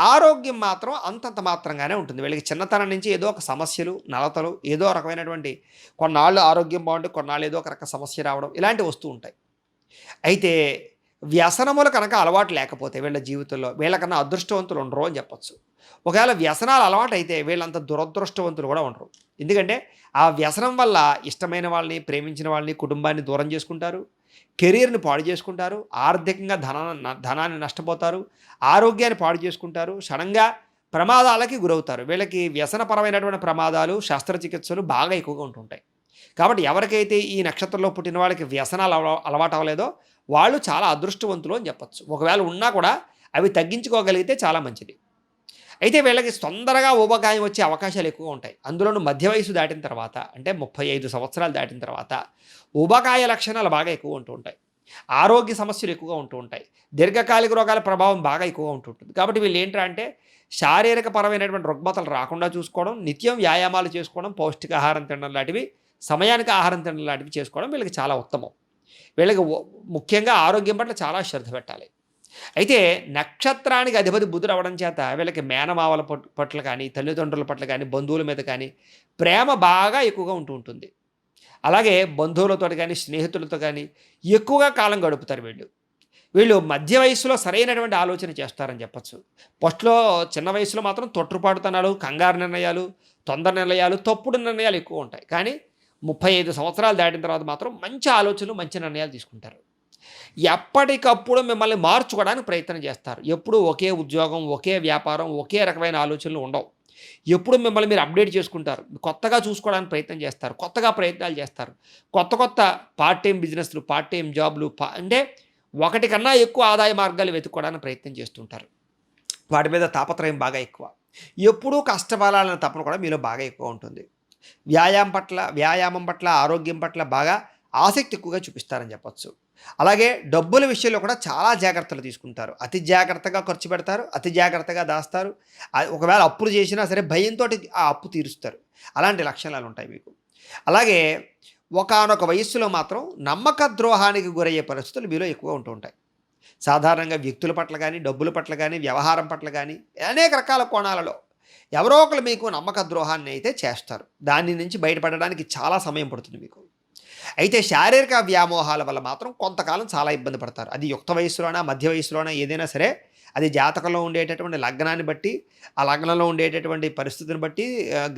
ఆరోగ్యం మాత్రం అంతంత మాత్రంగానే ఉంటుంది. వీళ్ళకి చిన్నతనం నుంచి ఏదో ఒక సమస్యలు, నలతలు, ఏదో రకమైనటువంటి కొన్నాళ్ళు ఆరోగ్యం బాగుంటే కొన్నాళ్ళు ఏదో ఒక రక సమస్య రావడం ఇలాంటివి వస్తూ ఉంటాయి. అయితే వ్యసనములు కనుక అలవాటు లేకపోతే వీళ్ళ జీవితంలో వీళ్ళకన్నా అదృష్టవంతులు ఉండరు అని చెప్పొచ్చు. ఒకవేళ వ్యసనాలు అలవాటైతే వీళ్ళంత దురదృష్టవంతులు కూడా ఉండరు. ఎందుకంటే ఆ వ్యసనం వల్ల ఇష్టమైన వాళ్ళని, ప్రేమించిన వాళ్ళని, కుటుంబాన్ని దూరం చేసుకుంటారు. కెరీర్‌ని పాడు చేసుకుంటారు. ఆర్థికంగా ధనాన్ని నష్టపోతారు. ఆరోగ్యాన్ని పాడు చేసుకుంటారు. సడెన్‌గా ప్రమాదాలకి గురవుతారు. వీళ్ళకి వ్యసనపరమైనటువంటి ప్రమాదాలు, శస్త్రచికిత్సలు బాగా ఎక్కువగా ఉంటుంటాయి. కాబట్టి ఎవరికైతే ఈ నక్షత్రంలో పుట్టిన వాళ్ళకి వ్యసనాలు అలవాటవ్వలేదో వాళ్ళు చాలా అదృష్టవంతులు అని చెప్పొచ్చు. ఒకవేళ ఉన్నా కూడా అవి తగ్గించుకోగలిగితే చాలా మంచిది. అయితే వీళ్ళకి తొందరగా ఊబకాయం వచ్చే అవకాశాలు ఎక్కువగా ఉంటాయి. అందులోనూ మధ్య వయస్సు దాటిన తర్వాత అంటే 35 సంవత్సరాలు దాటిన తర్వాత ఊబకాయ లక్షణాలు బాగా ఎక్కువ ఉంటూ ఉంటాయి. ఆరోగ్య సమస్యలు ఎక్కువగా ఉంటూ ఉంటాయి. దీర్ఘకాలిక రోగాల ప్రభావం బాగా ఎక్కువగా ఉంటుంటుంది. కాబట్టి వీళ్ళు ఏంట్రా అంటే శారీరక పరమైనటువంటి రుగ్మతలు రాకుండా చూసుకోవడం, నిత్యం వ్యాయామాలు చేసుకోవడం, పౌష్టికాహారం తినడం లాంటివి, సమయానికి ఆహారం తినడం లాంటివి చేసుకోవడం వీళ్ళకి చాలా ఉత్తమం. వీళ్ళకి ముఖ్యంగా ఆరోగ్యం పట్ల చాలా శ్రద్ధ పెట్టాలి. అయితే నక్షత్రానికి అధిపతి బుధుడు అవ్వడం చేత వీళ్ళకి మేనమావల పట్ల కానీ, తల్లిదండ్రుల పట్ల కానీ, బంధువుల మీద కానీ ప్రేమ బాగా ఎక్కువగా ఉంటూ ఉంటుంది. అలాగే బంధువులతోటి కానీ, స్నేహితులతో కానీ ఎక్కువగా కాలం గడుపుతారు వీళ్ళు. వీళ్ళు మధ్య వయస్సులో సరైనటువంటి ఆలోచన చేస్తారని చెప్పొచ్చు. ఫస్ట్‌లో చిన్న వయసులో మాత్రం తొట్రుపాటుతనాలు, కంగారు నిర్ణయాలు, తొందర నిర్ణయాలు, తప్పుడు నిర్ణయాలు ఎక్కువ ఉంటాయి. కానీ 35 సంవత్సరాలు దాటిన తర్వాత మాత్రం మంచి ఆలోచనలు, మంచి నిర్ణయాలు తీసుకుంటారు. ఎప్పటికప్పుడు మిమ్మల్ని మార్చుకోవడానికి ప్రయత్నం చేస్తారు. ఎప్పుడూ ఒకే ఉద్యోగం, ఒకే వ్యాపారం, ఒకే రకమైన ఆలోచనలు ఉండవు. ఎప్పుడు మిమ్మల్ని మీరు అప్డేట్ చేసుకుంటారు. కొత్తగా చూసుకోవడానికి ప్రయత్నం చేస్తారు. కొత్తగా ప్రయత్నాలు చేస్తారు. కొత్త కొత్త పార్ట్ టైమ్ బిజినెస్‌లు, పార్ట్ టైమ్ జాబ్‌లు అంటే ఒకటి కన్నా ఎక్కువ ఆదాయ మార్గాలు వెతుక్కోవడానికి ప్రయత్నం చేస్తుంటారు. వాటి మీద తాపత్రయం బాగా ఎక్కువ. ఎప్పుడూ కష్టపడాలనే తపన కూడా మీలో బాగా ఎక్కువ ఉంటుంది. వ్యాయామం పట్ల, ఆరోగ్యం పట్ల బాగా ఆసక్తి ఎక్కువగా చూపిస్తారని చెప్పొచ్చు. అలాగే డబ్బుల విషయంలో కూడా చాలా జాగ్రత్తలు తీసుకుంటారు. అతి జాగ్రత్తగా ఖర్చు పెడతారు. అతి జాగ్రత్తగా దాస్తారు. ఒకవేళ అప్పులు చేసినా సరే భయంతోటి ఆ అప్పు తీరుస్తారు. అలాంటి లక్షణాలు ఉంటాయి మీకు. అలాగే ఒకానొక వయస్సులో మాత్రం నమ్మక ద్రోహానికి గురయ్యే పరిస్థితులు మీలో ఎక్కువగా ఉంటూ ఉంటాయి. సాధారణంగా వ్యక్తుల పట్ల గానీ, డబ్బుల పట్ల గానీ, వ్యవహారం పట్ల గానీ అనేక రకాల కోణాలలో ఎవరో ఒకళ్ళు మీకు నమ్మక ద్రోహాన్ని అయితే చేస్తారు. దాని నుంచి బయటపడడానికి చాలా సమయం పడుతుంది మీకు. అయితే శారీరక వ్యామోహాల వల్ల మాత్రం కొంతకాలం చాలా ఇబ్బంది పడతారు. అది యుక్త వయస్సులోనా, మధ్య వయస్సులోనా ఏదైనా సరే అది జాతకంలో ఉండేటటువంటి లగ్నాన్ని బట్టి, ఆ లగ్నంలో ఉండేటటువంటి పరిస్థితిని బట్టి,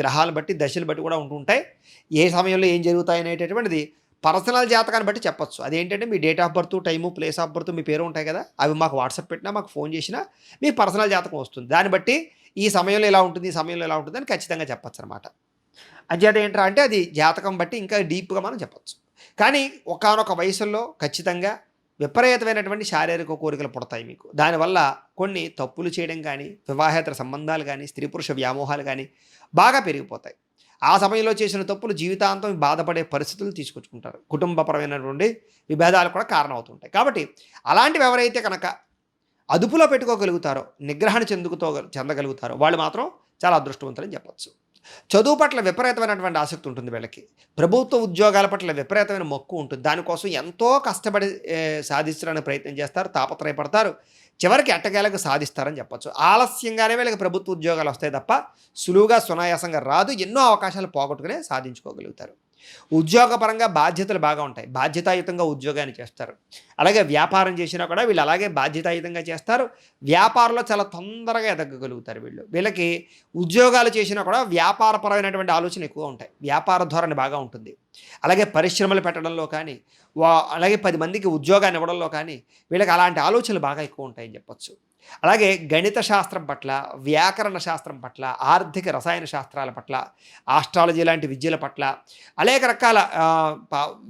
గ్రహాలను బట్టి, దశలు బట్టి కూడా ఉంటూ ఉంటాయి. ఏ సమయంలో ఏం జరుగుతాయనేటటువంటిది పర్సనల్ జాతకాన్ని బట్టి చెప్పొచ్చు. అదేంటంటే మీ date of birth, time, place of birth, మీ పేరు ఉంటాయి కదా! అవి మాకు వాట్సాప్ పెట్టినా, మాకు ఫోను చేసినా మీ పర్సనల్ జాతకం వస్తుంది. దాన్ని బట్టి ఈ సమయంలో ఇలా ఉంటుంది, ఈ సమయంలో ఇలా ఉంటుందని ఖచ్చితంగా చెప్పొచ్చనమాట. అంచేత ఏంట్రా అంటే అది జాతకం బట్టి ఇంకా డీప్‌గా మనం చెప్పొచ్చు. కానీ ఒకానొక వయసుల్లో ఖచ్చితంగా విపరీతమైనటువంటి శారీరక కోరికలు పుడతాయి మీకు. దానివల్ల కొన్ని తప్పులు చేయడం గానీ, వివాహేతర సంబంధాలు గానీ, స్త్రీ పురుష వ్యామోహాలు గానీ బాగా పెరిగిపోతాయి. ఆ సమయంలో చేసిన తప్పులు జీవితాంతం బాధపడే పరిస్థితులు తీసుకొచ్చుకుంటారు. కుటుంబపరమైనటువంటి విభేదాలు కూడా కారణమవుతుంటాయి. కాబట్టి అలాంటివి ఎవరైతే కనుక అదుపులో పెట్టుకోగలుగుతారో, నిగ్రహణ చెందగలుగుతారో వాళ్ళు మాత్రం చాలా అదృష్టవంతులని చెప్పొచ్చు. చదువు పట్ల విపరీతమైనటువంటి ఆసక్తి ఉంటుంది వీళ్ళకి. ప్రభుత్వ ఉద్యోగాల పట్ల విపరీతమైన మక్కువ ఉంటుంది. దానికోసం ఎంతో కష్టపడి సాధించడానికి ప్రయత్నం చేస్తారు, తాపత్రయపడతారు. చివరికి ఎట్టకేలకు సాధిస్తారని చెప్పొచ్చు. ఆలస్యంగానే వీళ్ళకి ప్రభుత్వ ఉద్యోగాలు వస్తాయి తప్ప సులువుగా, సునాయాసంగా రాదు. ఎన్నో అవకాశాలు పోగొట్టుకునే సాధించుకోగలుగుతారు. ఉద్యోగపరంగా బాధ్యతలు బాగా ఉంటాయి. బాధ్యతాయుతంగా ఉద్యోగాన్ని చేస్తారు. అలాగే వ్యాపారం చేసినా కూడా వీళ్ళు అలాగే బాధ్యతాయుతంగా చేస్తారు. వ్యాపారంలో చాలా తొందరగా ఎదగగలుగుతారు వీళ్ళు. వీళ్ళకి ఉద్యోగాలు చేసినా కూడా వ్యాపారపరమైనటువంటి ఆలోచనలు ఎక్కువగా ఉంటాయి. వ్యాపార ధోరణి బాగా ఉంటుంది. అలాగే పరిశ్రమలు పెట్టడంలో కానీ, అలాగే 10 మందికి ఉద్యోగాన్ని ఇవ్వడంలో కానీ వీళ్ళకి అలాంటి ఆలోచనలు బాగా ఎక్కువ ఉంటాయని చెప్పొచ్చు. అలాగే గణిత శాస్త్రం పట్ల, వ్యాకరణ శాస్త్రం పట్ల, ఆర్థిక రసాయన శాస్త్రాల పట్ల, ఆస్ట్రాలజీ లాంటి విద్యల పట్ల, అనేక రకాల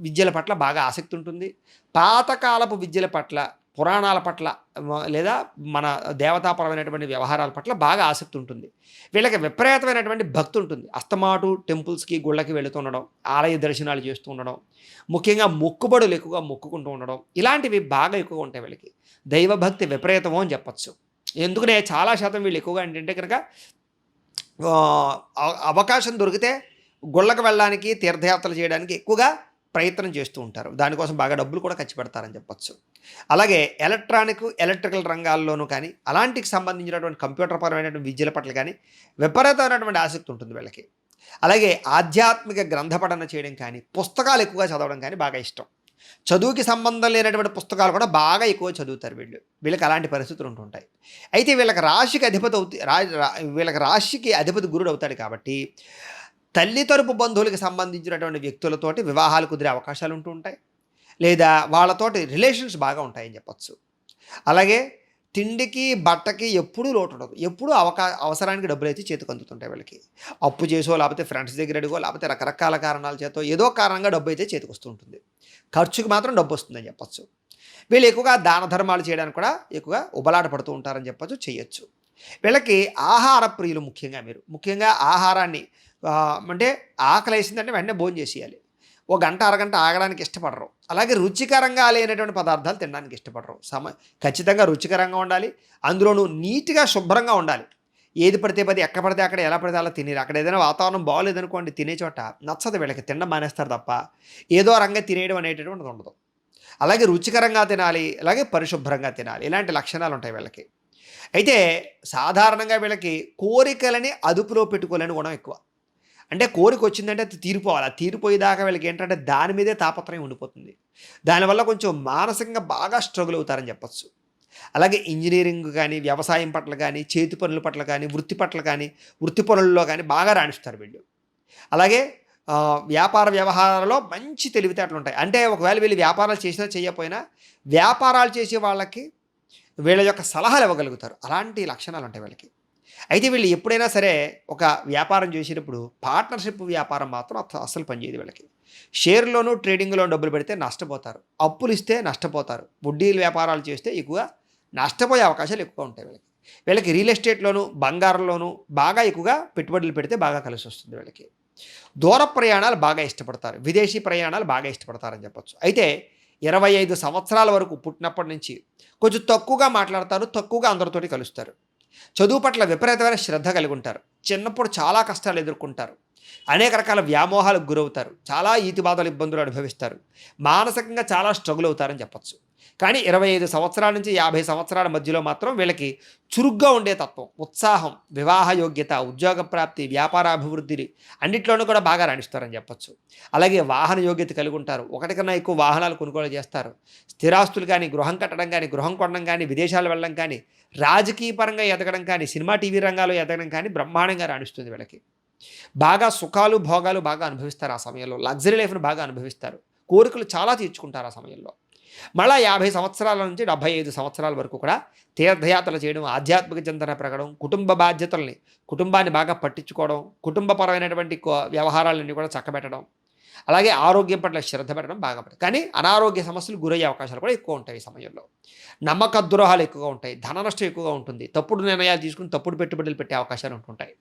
విద్యల పట్ల బాగా ఆసక్తి ఉంటుంది. పాతకాలపు విద్యల పట్ల, పురాణాల పట్ల లేదా మన దేవతాపరమైనటువంటి వ్యవహారాల పట్ల బాగా ఆసక్తి ఉంటుంది. వీళ్ళకి విపరీతమైనటువంటి భక్తి ఉంటుంది. అస్తమాటు టెంపుల్స్‌కి, గుళ్ళకి వెళుతుండడం, ఆలయ దర్శనాలు చేస్తూ ఉండడం, ముఖ్యంగా మొక్కుబడులు ఎక్కువగా మొక్కుకుంటూ ఉండడం, ఇలాంటివి బాగా ఎక్కువగా ఉంటాయి వీళ్ళకి. దైవభక్తి విపరీతము అని చెప్పొచ్చు. ఎందుకనే చాలా శాతం వీళ్ళు ఎక్కువగా ఏంటంటే కనుక అవకాశం దొరికితే గుళ్ళకి వెళ్ళడానికి, తీర్థయాత్రలు చేయడానికి ఎక్కువగా ప్రయత్నం చేస్తూ ఉంటారు. దానికోసం బాగా డబ్బులు కూడా ఖర్చు పెడతారని చెప్పొచ్చు. అలాగే ఎలక్ట్రికల్ రంగాల్లోనూ కానీ, అలాంటికి సంబంధించినటువంటి కంప్యూటర్ పరమైనటువంటి విద్యల పట్ల కానీ విపరీతమైనటువంటి ఆసక్తి ఉంటుంది వీళ్ళకి. అలాగే ఆధ్యాత్మిక గ్రంథ పఠన చేయడం కానీ, పుస్తకాలు ఎక్కువగా చదవడం కానీ బాగా ఇష్టం. చదువుకి సంబంధం లేనటువంటి పుస్తకాలు కూడా బాగా ఎక్కువ చదువుతారు వీళ్ళు. వీళ్ళకి అలాంటి పరిస్థితులు ఉంటుంటాయి. అయితే వీళ్ళకి రాశికి అధిపతి గురుడు అవుతాడు కాబట్టి తల్లి తరపు బంధువులకు సంబంధించినటువంటి వ్యక్తులతోటి వివాహాలు కుదిరే అవకాశాలు ఉంటూ ఉంటాయి. లేదా వాళ్ళతోటి రిలేషన్స్ బాగా ఉంటాయని చెప్పొచ్చు. అలాగే తిండికి, బట్టకి ఎప్పుడూ లోటు ఉండదు. ఎప్పుడూ అవసరానికి డబ్బులైతే చేతికి అందుతుంటాయి వీళ్ళకి. అప్పు చేసో, లేకపోతే ఫ్రెండ్స్ దగ్గర అడిగో, లేకపోతే రకరకాల కారణాల చేతో ఏదో కారణంగా డబ్బు అయితే చేతికి వస్తూ ఉంటుంది. ఖర్చుకి మాత్రం డబ్బు వస్తుందని చెప్పొచ్చు. వీళ్ళు ఎక్కువగా దాన ధర్మాలు చేయడానికి కూడా ఎక్కువగా ఉబలాట పడుతూ ఉంటారని చెప్పొచ్చు, చేయొచ్చు. వీళ్ళకి ఆహార ప్రియులు ముఖ్యంగా ఆహారాన్ని అంటే ఆకలేసిందంటే వెంటనే భోజనం చేసేయాలి. ఓ గంట, అరగంట ఆగడానికి ఇష్టపడరు. అలాగే రుచికరంగా లేనటువంటి పదార్థాలు తినడానికి ఇష్టపడరు. ఖచ్చితంగా రుచికరంగా ఉండాలి. అందులోనూ నీట్‌గా, శుభ్రంగా ఉండాలి. ఏది పడితే పది, ఎక్కడ పడితే అక్కడ, ఎలా పడితే అలా తినేరు. అక్కడ ఏదైనా వాతావరణం బాగోలేదనుకోండి, తినే చోట నచ్చదు వీళ్ళకి. తినడం మానేస్తారు తప్ప ఏదో రంగా తినేయడం అనేటటువంటిది ఉండదు. అలాగే రుచికరంగా తినాలి, అలాగే పరిశుభ్రంగా తినాలి. ఇలాంటి లక్షణాలు ఉంటాయి వీళ్ళకి. అయితే సాధారణంగా వీళ్ళకి కోరికలని అదుపులో పెట్టుకోలేని గుణం ఎక్కువ. అంటే కోరికొచ్చిందంటే అది తీరిపోవాలి. అది తీరిపోయేదాకా వీళ్ళకి ఏంటంటే దాని మీదే తాపత్రయం ఉండిపోతుంది. దానివల్ల కొంచెం మానసికంగా బాగా స్ట్రగుల్ అవుతారని చెప్పొచ్చు. అలాగే ఇంజినీరింగ్ కానీ, వ్యవసాయం పట్ల కానీ, చేతి పనుల పట్ల కానీ, వృత్తి పట్ల కానీ, వృత్తి పనుల్లో కానీ బాగా రాణిస్తారు వీళ్ళు. అలాగే వ్యాపార వ్యవహారాల్లో మంచి తెలివితేటలు ఉంటాయి. అంటే ఒకవేళ వీళ్ళు వ్యాపారాలు చేసినా చేయకపోయినా వ్యాపారాలు చేసే వాళ్ళకి వీళ్ళ యొక్క సలహాలు ఇవ్వగలుగుతారు. అలాంటి లక్షణాలు ఉంటాయి వీళ్ళకి. అయితే వీళ్ళు ఎప్పుడైనా సరే ఒక వ్యాపారం చేసేటప్పుడు పార్ట్నర్‌షిప్ వ్యాపారం మాత్రం అస్సలు పనిచేయదు వీళ్ళకి. షేర్‌లోను, ట్రేడింగ్‌లో డబ్బులు పెడితే నష్టపోతారు. అప్పులు ఇస్తే నష్టపోతారు. వడ్డీల వ్యాపారాలు చేస్తే ఎక్కువ నష్టపోయే అవకాశాలు ఎక్కువ ఉంటాయి వీళ్ళకి. వీళ్ళకి రియల్ ఎస్టేట్‌లోను, బంగారంలోను బాగా ఎక్కువగా పెట్టుబడులు పెడితే బాగా కలిసొస్తుంది వీళ్ళకి. దూర ప్రయాణాలు బాగా ఇష్టపడతారు. విదేశీ ప్రయాణాలు బాగా ఇష్టపడతారని చెప్పొచ్చు. అయితే 25 సంవత్సరాల వరకు పుట్టినప్పటి నుంచి కొంచెం తక్కువగా మాట్లాడతారు. తక్కువగా అందరితోటి కలుస్తారు. చదువు పట్ల విపరీతమైన శ్రద్ధ కలిగి ఉంటారు. చిన్నప్పుడు చాలా కష్టాలు ఎదుర్కొంటారు. అనేక రకాల వ్యామోహాలకు గురవుతారు. చాలా ఈతి బాధలు, ఇబ్బందులు అనుభవిస్తారు. మానసికంగా చాలా స్ట్రగుల్ అవుతారని చెప్పొచ్చు. కానీ 25 సంవత్సరాల నుంచి 50 సంవత్సరాల మధ్యలో మాత్రం వీళ్ళకి చురుగ్గా ఉండే తత్వం, ఉత్సాహం, వివాహ యోగ్యత, ఉద్యోగ ప్రాప్తి, వ్యాపారాభివృద్ధిని అన్నిట్లోనూ కూడా బాగా రాణిస్తారని చెప్పొచ్చు. అలాగే వాహన యోగ్యత కలిగి ఉంటారు. ఒకటి కన్నా ఎక్కువ వాహనాలు కొనుగోలు చేస్తారు. స్థిరాస్తులు కానీ, గృహం కట్టడం కానీ, గృహం కొనడం కానీ, విదేశాలు వెళ్ళడం కానీ, రాజకీయ పరంగా ఎదగడం కానీ, సినిమా టీవీ రంగాల్లో ఎదగడం కానీ బ్రహ్మాండంగా రాణిస్తుంది వీళ్ళకి. బాగా సుఖాలు, భోగాలు బాగా అనుభవిస్తారు. ఆ సమయంలో లగ్జరీ లైఫ్‌ని బాగా అనుభవిస్తారు. కోరికలు చాలా తీర్చుకుంటారు ఆ సమయంలో. మళ్ళా 50 సంవత్సరాల నుంచి 75 సంవత్సరాల వరకు కూడా తీర్థయాత్రలు చేయడం, ఆధ్యాత్మిక చింతన పెరగడం, కుటుంబ బాధ్యతల్ని, కుటుంబాన్ని బాగా పట్టించుకోవడం, కుటుంబపరమైనటువంటి వ్యవహారాలన్నీ కూడా చక్కబెట్టడం, అలాగే ఆరోగ్యం పట్ల శ్రద్ధ పెట్టడం బాగా పడుతుంది. కానీ అనారోగ్య సమస్యలు గురయ్యే అవకాశాలు కూడా ఎక్కువ ఉంటాయి ఈ సమయంలో. నమ్మక ద్రోహాలు ఎక్కువగా ఉంటాయి. ధన నష్టం ఎక్కువగా ఉంటుంది. తప్పుడు నిర్ణయాలు తీసుకుని తప్పుడు పెట్టుబడులు పెట్టే అవకాశాలు ఉంటుంటాయి.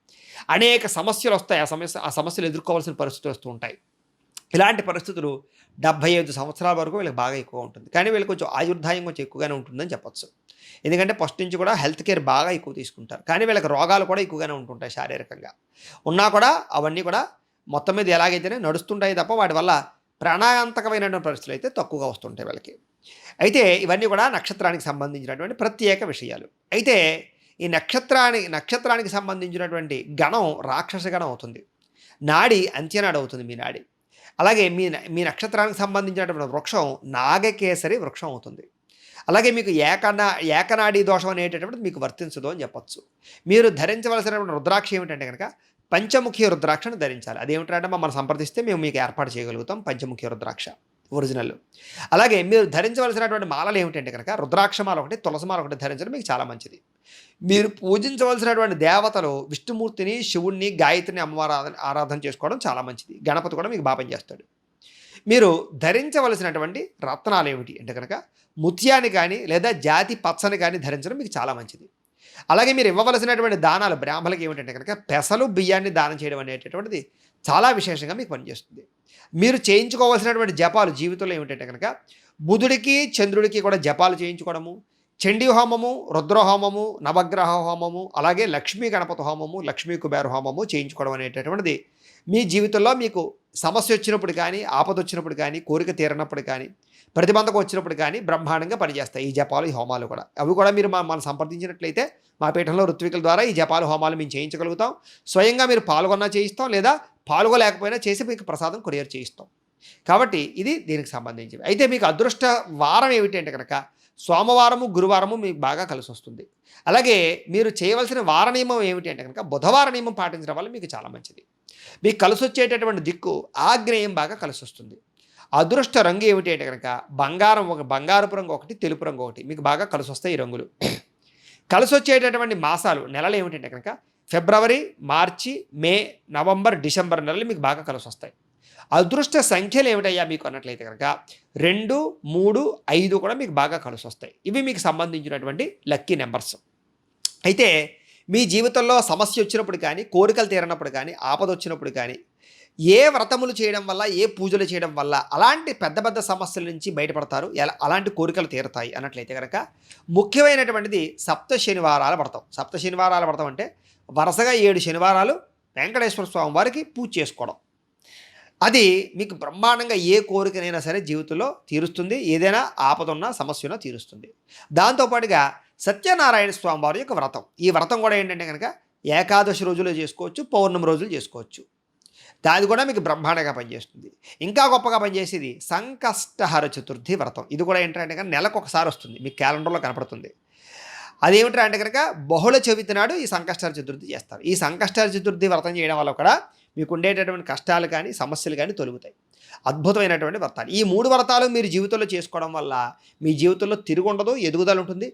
అనేక సమస్యలు వస్తాయి. ఆ సమస్యలు ఎదుర్కోవాల్సిన పరిస్థితులు వస్తూ ఉంటాయి. ఇలాంటి పరిస్థితులు 75 సంవత్సరాల వరకు వీళ్ళకి బాగా ఎక్కువ ఉంటుంది. కానీ వీళ్ళకి కొంచెం ఆయుర్దాయం కొంచెం ఎక్కువగానే ఉంటుందని చెప్పొచ్చు. ఎందుకంటే ఫస్ట్ నుంచి కూడా హెల్త్ కేర్ బాగా ఎక్కువ తీసుకుంటారు. కానీ వీళ్ళకి రోగాలు కూడా ఎక్కువగానే ఉంటుంటాయి శారీరకంగా. ఉన్నా కూడా అవన్నీ కూడా మొత్తం మీద ఎలాగైతేనే నడుస్తుంటాయి తప్ప వాటి వల్ల ప్రాణాంతకమైనటువంటి పరిస్థితులు అయితే తక్కువగా వస్తుంటాయి వీళ్ళకి. అయితే ఇవన్నీ కూడా నక్షత్రానికి సంబంధించినటువంటి ప్రత్యేక విషయాలు. అయితే ఈ నక్షత్రానికి సంబంధించినటువంటి గణం రాక్షస గణం అవుతుంది. నాడి అంత్యనాడి అవుతుంది మీ నాడి. అలాగే మీ నక్షత్రానికి సంబంధించినటువంటి వృక్షం నాగకేసరి వృక్షం అవుతుంది. అలాగే మీకు ఏకనాడీ దోషం అనేటటువంటిది మీకు వర్తించదు అని చెప్పొచ్చు. మీరు ధరించవలసినటువంటి రుద్రాక్ష ఏమిటంటే కనుక పంచముఖి రుద్రాక్షను ధరించాలి. అదేమిటంటే మమ్మల్ని సంప్రదిస్తే మేము మీకు ఏర్పాటు చేయగలుగుతాం పంచముఖి రుద్రాక్ష ఒరిజినల్. అలాగే మీరు ధరించవలసినటువంటి మాలలు ఏమిటంటే కనుక రుద్రాక్షమాల ఒకటి, తులసిమాల ఒకటి ధరించడం మీకు చాలా మంచిది. మీరు పూజించవలసినటువంటి దేవతలు విష్ణుమూర్తిని, శివుణ్ణి, గాయత్రిని అమ్మవారు ఆరాధన చేసుకోవడం చాలా మంచిది. గణపతి కూడా మీకు బాగా పనిచేస్తాడు. మీరు ధరించవలసినటువంటి రత్నాలు ఏమిటి అంటే కనుక ముత్యాన్ని కానీ లేదా జాతి పచ్చని కానీ ధరించడం మీకు చాలా మంచిది. అలాగే మీరు ఇవ్వవలసినటువంటి దానాలు బ్రాహ్మణులకి ఏమిటంటే కనుక పెసలు బియ్యాన్ని దానం చేయడం అనేటటువంటిది చాలా విశేషంగా మీకు పనిచేస్తుంది. మీరు చేయించుకోవాల్సినటువంటి జపాలు జీవితంలో ఏమిటంటే కనుక బుధుడికి చంద్రుడికి కూడా జపాలు చేయించుకోవడము, చండీ హోమము, రుద్ర హోమము, నవగ్రహ హోమము, అలాగే లక్ష్మీ గణపతి హోమము, లక్ష్మీ కుబేర హోమము చేయించుకోవడం అనేటటువంటిది మీ జీవితంలో మీకు సమస్య వచ్చినప్పుడు కానీ, ఆపద వచ్చినప్పుడు కానీ, కోరిక తీరనప్పుడు కానీ, ప్రతిబంధకం వచ్చినప్పుడు కానీ బ్రహ్మాండంగా పనిచేస్తాయి ఈ జపాలు, ఈ హోమాలు కూడా. అవి కూడా మీరు మనం సంప్రదించినట్లయితే మా పీఠంలో ఋత్వికుల ద్వారా ఈ జపాలు, హోమాలు మేము చేయించగలుగుతాం. స్వయంగా మీరు పాల్గొన్నా చేయిస్తాం, లేదా పాల్గొలేకపోయినా చేసి మీకు ప్రసాదం కొరియర్ చేయిస్తాం. కాబట్టి ఇది దీనికి సంబంధించినవి. అయితే మీకు అదృష్ట వారం ఏమిటి అంటే కనుక సోమవారము, గురువారము మీకు బాగా కలిసి వస్తుంది. అలాగే మీరు చేయవలసిన వార నియమం ఏమిటి అంటే కనుక బుధవార నియమం పాటించడం వల్ల మీకు చాలా మంచిది. మీకు కలిసి వచ్చేటటువంటి దిక్కు ఆగ్నేయం బాగా కలిసి వస్తుంది. అదృష్ట రంగు ఏమిటి అంటే కనుక బంగారపు రంగు ఒకటి, తెలుపు రంగు ఒకటి మీకు బాగా కలిసి వస్తాయి ఈ రంగులు. కలిసి వచ్చేటటువంటి మాసాలు నెలలు ఏమిటంటే కనుక ఫిబ్రవరి, మార్చి, మే, నవంబర్, డిసెంబర్ నెలలు మీకు బాగా కలిసి వస్తాయి. అదృష్ట సంఖ్యలు ఏమిటయ్యా మీకు అన్నట్లయితే కనుక 2, 3, 5 కూడా మీకు బాగా కలిసి వస్తాయి. ఇవి మీకు సంబంధించినటువంటి లక్కీ నెంబర్స్. అయితే మీ జీవితంలో సమస్య వచ్చినప్పుడు కానీ, కోరికలు తీరనప్పుడు కానీ, ఆపద వచ్చినప్పుడు కానీ, ఏ వ్రతములు చేయడం వల్ల, ఏ పూజలు చేయడం వల్ల అలాంటి పెద్ద పెద్ద సమస్యల నుంచి బయటపడతారు, అలాంటి కోరికలు తీరుతాయి అన్నట్లయితే కనుక ముఖ్యమైనటువంటిది సప్త శనివారాల వ్రతం. సప్త శనివారాల వ్రతం అంటే వరుసగా 7 శనివారాలు వెంకటేశ్వర స్వామి వారికి పూజ చేసుకోవడం. అది మీకు బ్రహ్మాండంగా ఏ కోరికనైనా సరే జీవితంలో తీరుస్తుంది. ఏదైనా ఆపద ఉన్నా, సమస్య ఉన్నా తీరుస్తుంది. దాంతోపాటుగా సత్యనారాయణ స్వామి వారి యొక్క వ్రతం. ఈ వ్రతం కూడా ఏంటంటే కనుక ఏకాదశి రోజులు చేసుకోవచ్చు, పౌర్ణమి రోజులు చేసుకోవచ్చు. దాది కూడా మీకు బ్రహ్మాండంగా పనిచేస్తుంది. ఇంకా గొప్పగా పనిచేసేది సంకష్టహర చతుర్థి వ్రతం. ఇది కూడా ఏంటంటే కనుక నెలకు ఒకసారి వస్తుంది, మీకు క్యాలెండర్లో కనపడుతుంది. అదేమిటంటే అంటే కనుక బహుళ చవితి నాడు ఈ సంకష్టహర చతుర్థి చేస్తారు. ఈ సంకష్టహర చతుర్థి వ్రతం చేయడం వల్ల కూడా మీకు ఉండేటటువంటి కష్టాలు కానీ, సమస్యలు కానీ తొలగుతాయి. అద్భుతమైనటువంటి వ్రతాలు. ఈ 3 వ్రతాలు మీరు జీవితంలో చేసుకోవడం వల్ల మీ జీవితంలో తిరుగుండదు, ఎదుగుదల ఉంటుంది.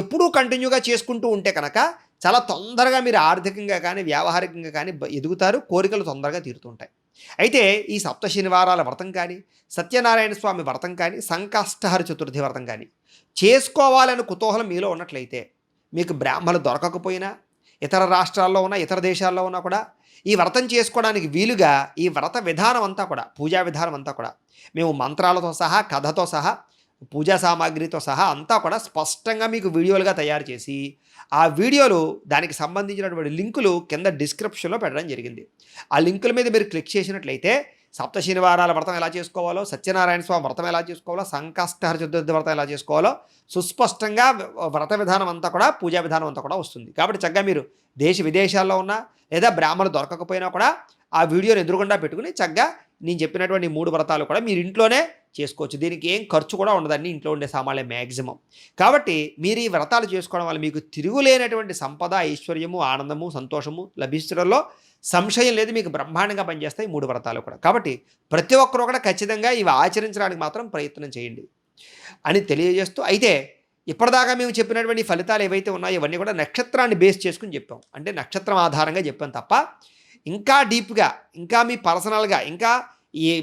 ఎప్పుడూ కంటిన్యూగా చేసుకుంటూ ఉంటే కనుక చాలా తొందరగా మీరు ఆర్థికంగా కానీ, వ్యావహారికంగా కానీ ఎదుగుతారు. కోరికలు తొందరగా తీరుతుంటాయి. అయితే ఈ సప్త శనివారాల వ్రతం కానీ, సత్యనారాయణ స్వామి వ్రతం కానీ, సంకష్టహర చతుర్థి వ్రతం కానీ చేసుకోవాలని కుతూహలం మీలో ఉన్నట్లయితే మీకు బ్రాహ్మణులు దొరకకపోయినా, ఇతర రాష్ట్రాల్లో ఉన్న, ఇతర దేశాల్లో ఉన్నా కూడా ఈ వ్రతం చేసుకోవడానికి వీలుగా ఈ వ్రత విధానం అంతా కూడా, పూజా విధానం అంతా కూడా మేము మంత్రాలతో సహా, కథతో సహా, పూజా సామాగ్రితో సహా అంతా కూడా స్పష్టంగా మీకు వీడియోలుగా తయారు చేసి ఆ వీడియోలు దానికి సంబంధించినటువంటి లింకులు కింద డిస్క్రిప్షన్లో పెట్టడం జరిగింది. ఆ లింకుల మీద మీరు క్లిక్ చేసినట్లయితే సప్త శనివారాల వ్రతం ఎలా చేసుకోవాలో, సత్యనారాయణ స్వామి వ్రతం ఎలా చేసుకోవాలో, సంకష్టహర చతుర్థి వ్రతం ఎలా చేసుకోవాలో సుస్పష్టంగా వ్రత విధానం అంతా కూడా, పూజా విధానం అంతా కూడా వస్తుంది. కాబట్టి చక్కగా మీరు దేశ విదేశాల్లో ఉన్నా లేదా బ్రాహ్మణులు దొరకకపోయినా కూడా ఆ వీడియోని ఎదురుగుండా పెట్టుకుని చక్కగా నేను చెప్పినటువంటి 3 వ్రతాలు కూడా మీరు ఇంట్లోనే చేసుకోవచ్చు. దీనికి ఏం ఖర్చు కూడా ఉండదండి. ఇంట్లో ఉండే సామాన్లే మ్యాక్సిమం. కాబట్టి మీరు ఈ వ్రతాలు చేసుకోవడం వల్ల మీకు తిరుగులేనటువంటి సంపద, ఐశ్వర్యము, ఆనందము, సంతోషము లభించడంలో సంశయం లేదు. మీకు బ్రహ్మాండంగా పనిచేస్తాయి 3 వ్రతాలు కూడా. కాబట్టి ప్రతి ఒక్కరు కూడా ఖచ్చితంగా ఇవి ఆచరించడానికి మాత్రం ప్రయత్నం చేయండి అని తెలియజేస్తూ, అయితే ఇప్పటిదాకా మేము చెప్పినటువంటి ఫలితాలు ఏవైతే ఉన్నాయో ఇవన్నీ కూడా నక్షత్రాన్ని బేస్ చేసుకొని చెప్పాం. అంటే నక్షత్రం ఆధారంగా చెప్పాం తప్ప ఇంకా డీప్‌గా, ఇంకా మీ పర్సనల్‌గా, ఇంకా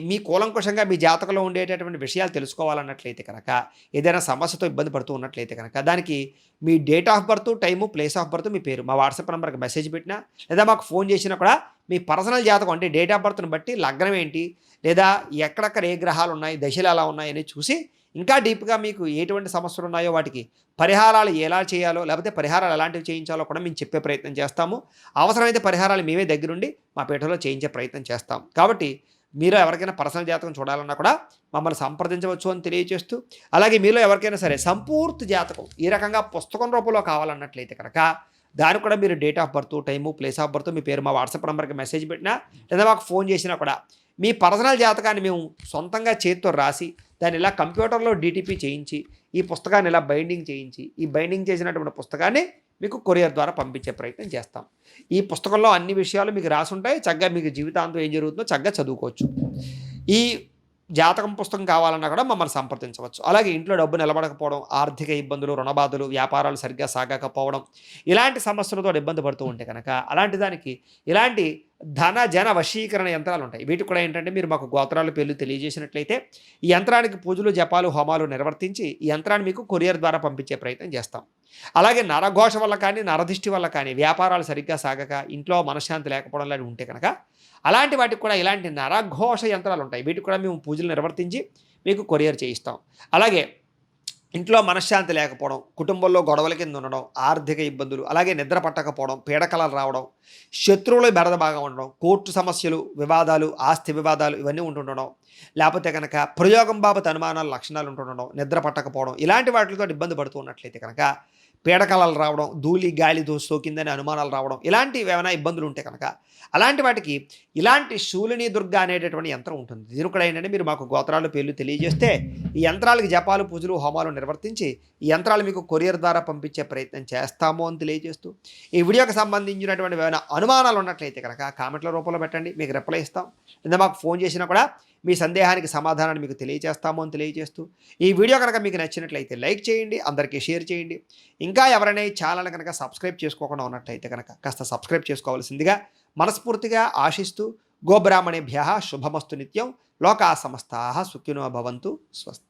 మీ కూలంకషంగా మీ జాతకంలో ఉండేటటువంటి విషయాలు తెలుసుకోవాలన్నట్లయితే కనుక, ఏదైనా సమస్యతో ఇబ్బంది పడుతూ ఉన్నట్లయితే కనుక, దానికి మీ date of birth, time, place of birth, మీ పేరు మా వాట్సాప్ నంబర్‌కి మెసేజ్ పెట్టినా, లేదా మాకు ఫోన్ చేసినా కూడా మీ పర్సనల్ జాతకం అంటే డేట్ ఆఫ్ బర్త్‌ని బట్టి లగ్నం ఏంటి, లేదా ఎక్కడెక్కడ ఏ గ్రహాలు ఉన్నాయి, దశలు ఎలా ఉన్నాయని చూసి ఇంకా డీప్‌గా మీకు ఎటువంటి సమస్యలు ఉన్నాయో వాటికి పరిహారాలు ఎలా చేయాలో, లేకపోతే పరిహారాలు ఎలాంటివి చేయించాలో కూడా మేము చెప్పే ప్రయత్నం చేస్తాము. అవసరమైతే పరిహారాలు మేమే దగ్గరుండి మా పీఠంలో చేయించే ప్రయత్నం చేస్తాం. కాబట్టి మీరు ఎవరికైనా పర్సనల్ జాతకం చూడాలన్నా కూడా మమ్మల్ని సంప్రదించవచ్చు అని తెలియజేస్తూ, అలాగే మీలో ఎవరికైనా సరే సంపూర్తి జాతకం ఈ రకంగా పుస్తకం రూపంలో కావాలన్నట్లయితే కనుక దానికి కూడా మీరు date of birth, time, place of birth, మీ పేరు మా వాట్సాప్ నంబర్‌కి మెసేజ్ పెట్టినా, లేదా మాకు ఫోన్ చేసినా కూడా మీ పర్సనల్ జాతకాన్ని మేము సొంతంగా చేత్తో రాసి దాన్ని ఇలా కంప్యూటర్లో డీటీపీ చేయించి, ఈ పుస్తకాన్ని ఇలా బైండింగ్ చేయించి, ఈ బైండింగ్ చేసినటువంటి పుస్తకాన్ని మీకు కొరియర్ ద్వారా పంపించే ప్రయత్నం చేస్తాం. ఈ పుస్తకంలో అన్ని విషయాలు మీకు రాసుంటాయి. చక్కగా మీకు జీవితాంతం ఏం జరుగుతుందో చక్కగా చదువుకోవచ్చు. ఈ జాతకం పుస్తకం కావాలన్నా కూడా మమ్మల్ని సంప్రదించవచ్చు. అలాగే ఇంట్లో డబ్బు నిలబడకపోవడం, ఆర్థిక ఇబ్బందులు, రుణబాధలు, వ్యాపారాలు సరిగ్గా సాగకపోవడం, ఇలాంటి సమస్యలతో ఇబ్బంది పడుతూ ఉంటే కనుక అలాంటి దానికి ఇలాంటి ధన, జన వశీకరణ యంత్రాలు ఉంటాయి. వీటికి కూడా ఏంటంటే మీరు మాకు గోత్రాల పేర్లు తెలియజేసినట్లయితే ఈ యంత్రానికి పూజలు, జపాలు, హోమాలు నిర్వర్తించి ఈ యంత్రాన్ని మీకు కొరియర్ ద్వారా పంపించే ప్రయత్నం చేస్తాం. అలాగే నరఘోష వల్ల కానీ, నరదిష్టి వల్ల కానీ వ్యాపారాలు సరిగ్గా సాగక, ఇంట్లో మనశ్శాంతి లేకపోవడం లాంటివి ఉంటే కనుక అలాంటి వాటికి కూడా ఇలాంటి నరఘోష యంత్రాలు ఉంటాయి. వీటికి కూడా మేము పూజలు నిర్వర్తించి మీకు కొరియర్ చేయిస్తాం. అలాగే ఇంట్లో మనశ్శాంతి లేకపోవడం, కుటుంబంలో గొడవల కింద ఉండడం, ఆర్థిక ఇబ్బందులు, అలాగే నిద్ర పట్టకపోవడం, పీడకలలు రావడం, శత్రువుల బెడద బాగా ఉండడం, కోర్టు సమస్యలు, వివాదాలు, ఆస్తి వివాదాలు ఇవన్నీ ఉంటుండడం, లేకపోతే కనుక ప్రయోగం బాబత్ అనుమానాలు, లక్షణాలు ఉంటుండడం, నిద్ర పట్టకపోవడం, ఇలాంటి వాటితో ఇబ్బంది పడుతూ ఉన్నట్లయితే కనుక పీడకలలు రావడం, ధూళి గాలి సోకిందని అనుమానాలు రావడం, ఇలాంటివి ఏమైనా ఇబ్బందులు ఉంటే కనుక అలాంటి వాటికి ఇలాంటి శూలిని దుర్గ అనేటటువంటి యంత్రం ఉంటుంది. దీని కూడా ఏంటంటే మీరు మాకు గోత్రాల పేర్లు తెలియజేస్తే ఈ యంత్రాలకు జపాలు, పూజలు, హోమాలు నిర్వర్తించి ఈ యంత్రాలు మీకు కొరియర్ ద్వారా పంపించే ప్రయత్నం చేస్తాము అని తెలియజేస్తూ, ఈ వీడియోకి సంబంధించినటువంటి ఏమైనా అనుమానాలు ఉన్నట్లయితే కనుక కామెంట్ల రూపంలో పెట్టండి, మీకు రిప్లై ఇస్తాం. లేదా మాకు ఫోన్ చేసినా కూడా మీ సందేహానికి సమాధానాన్ని మీకు తెలియజేస్తాము అని తెలియజేస్తూ, ఈ వీడియో కనుక మీకు నచ్చినట్లయితే లైక్ చేయండి, అందరికీ షేర్ చేయండి. ఇంకా ఎవరైనా ఈ ఛానల్ కనుక సబ్స్క్రైబ్ చేసుకోకుండా ఉన్నట్లయితే కనుక కాస్త సబ్స్క్రైబ్ చేసుకోవాల్సిందిగా మనస్ఫూర్తిగా ఆశిస్తూ, గోబ్రాహ్మణేభ్యః శుభమస్తు నిత్యం, లోకా సమస్తాః సుఖినో భవంతు, స్వస్తి.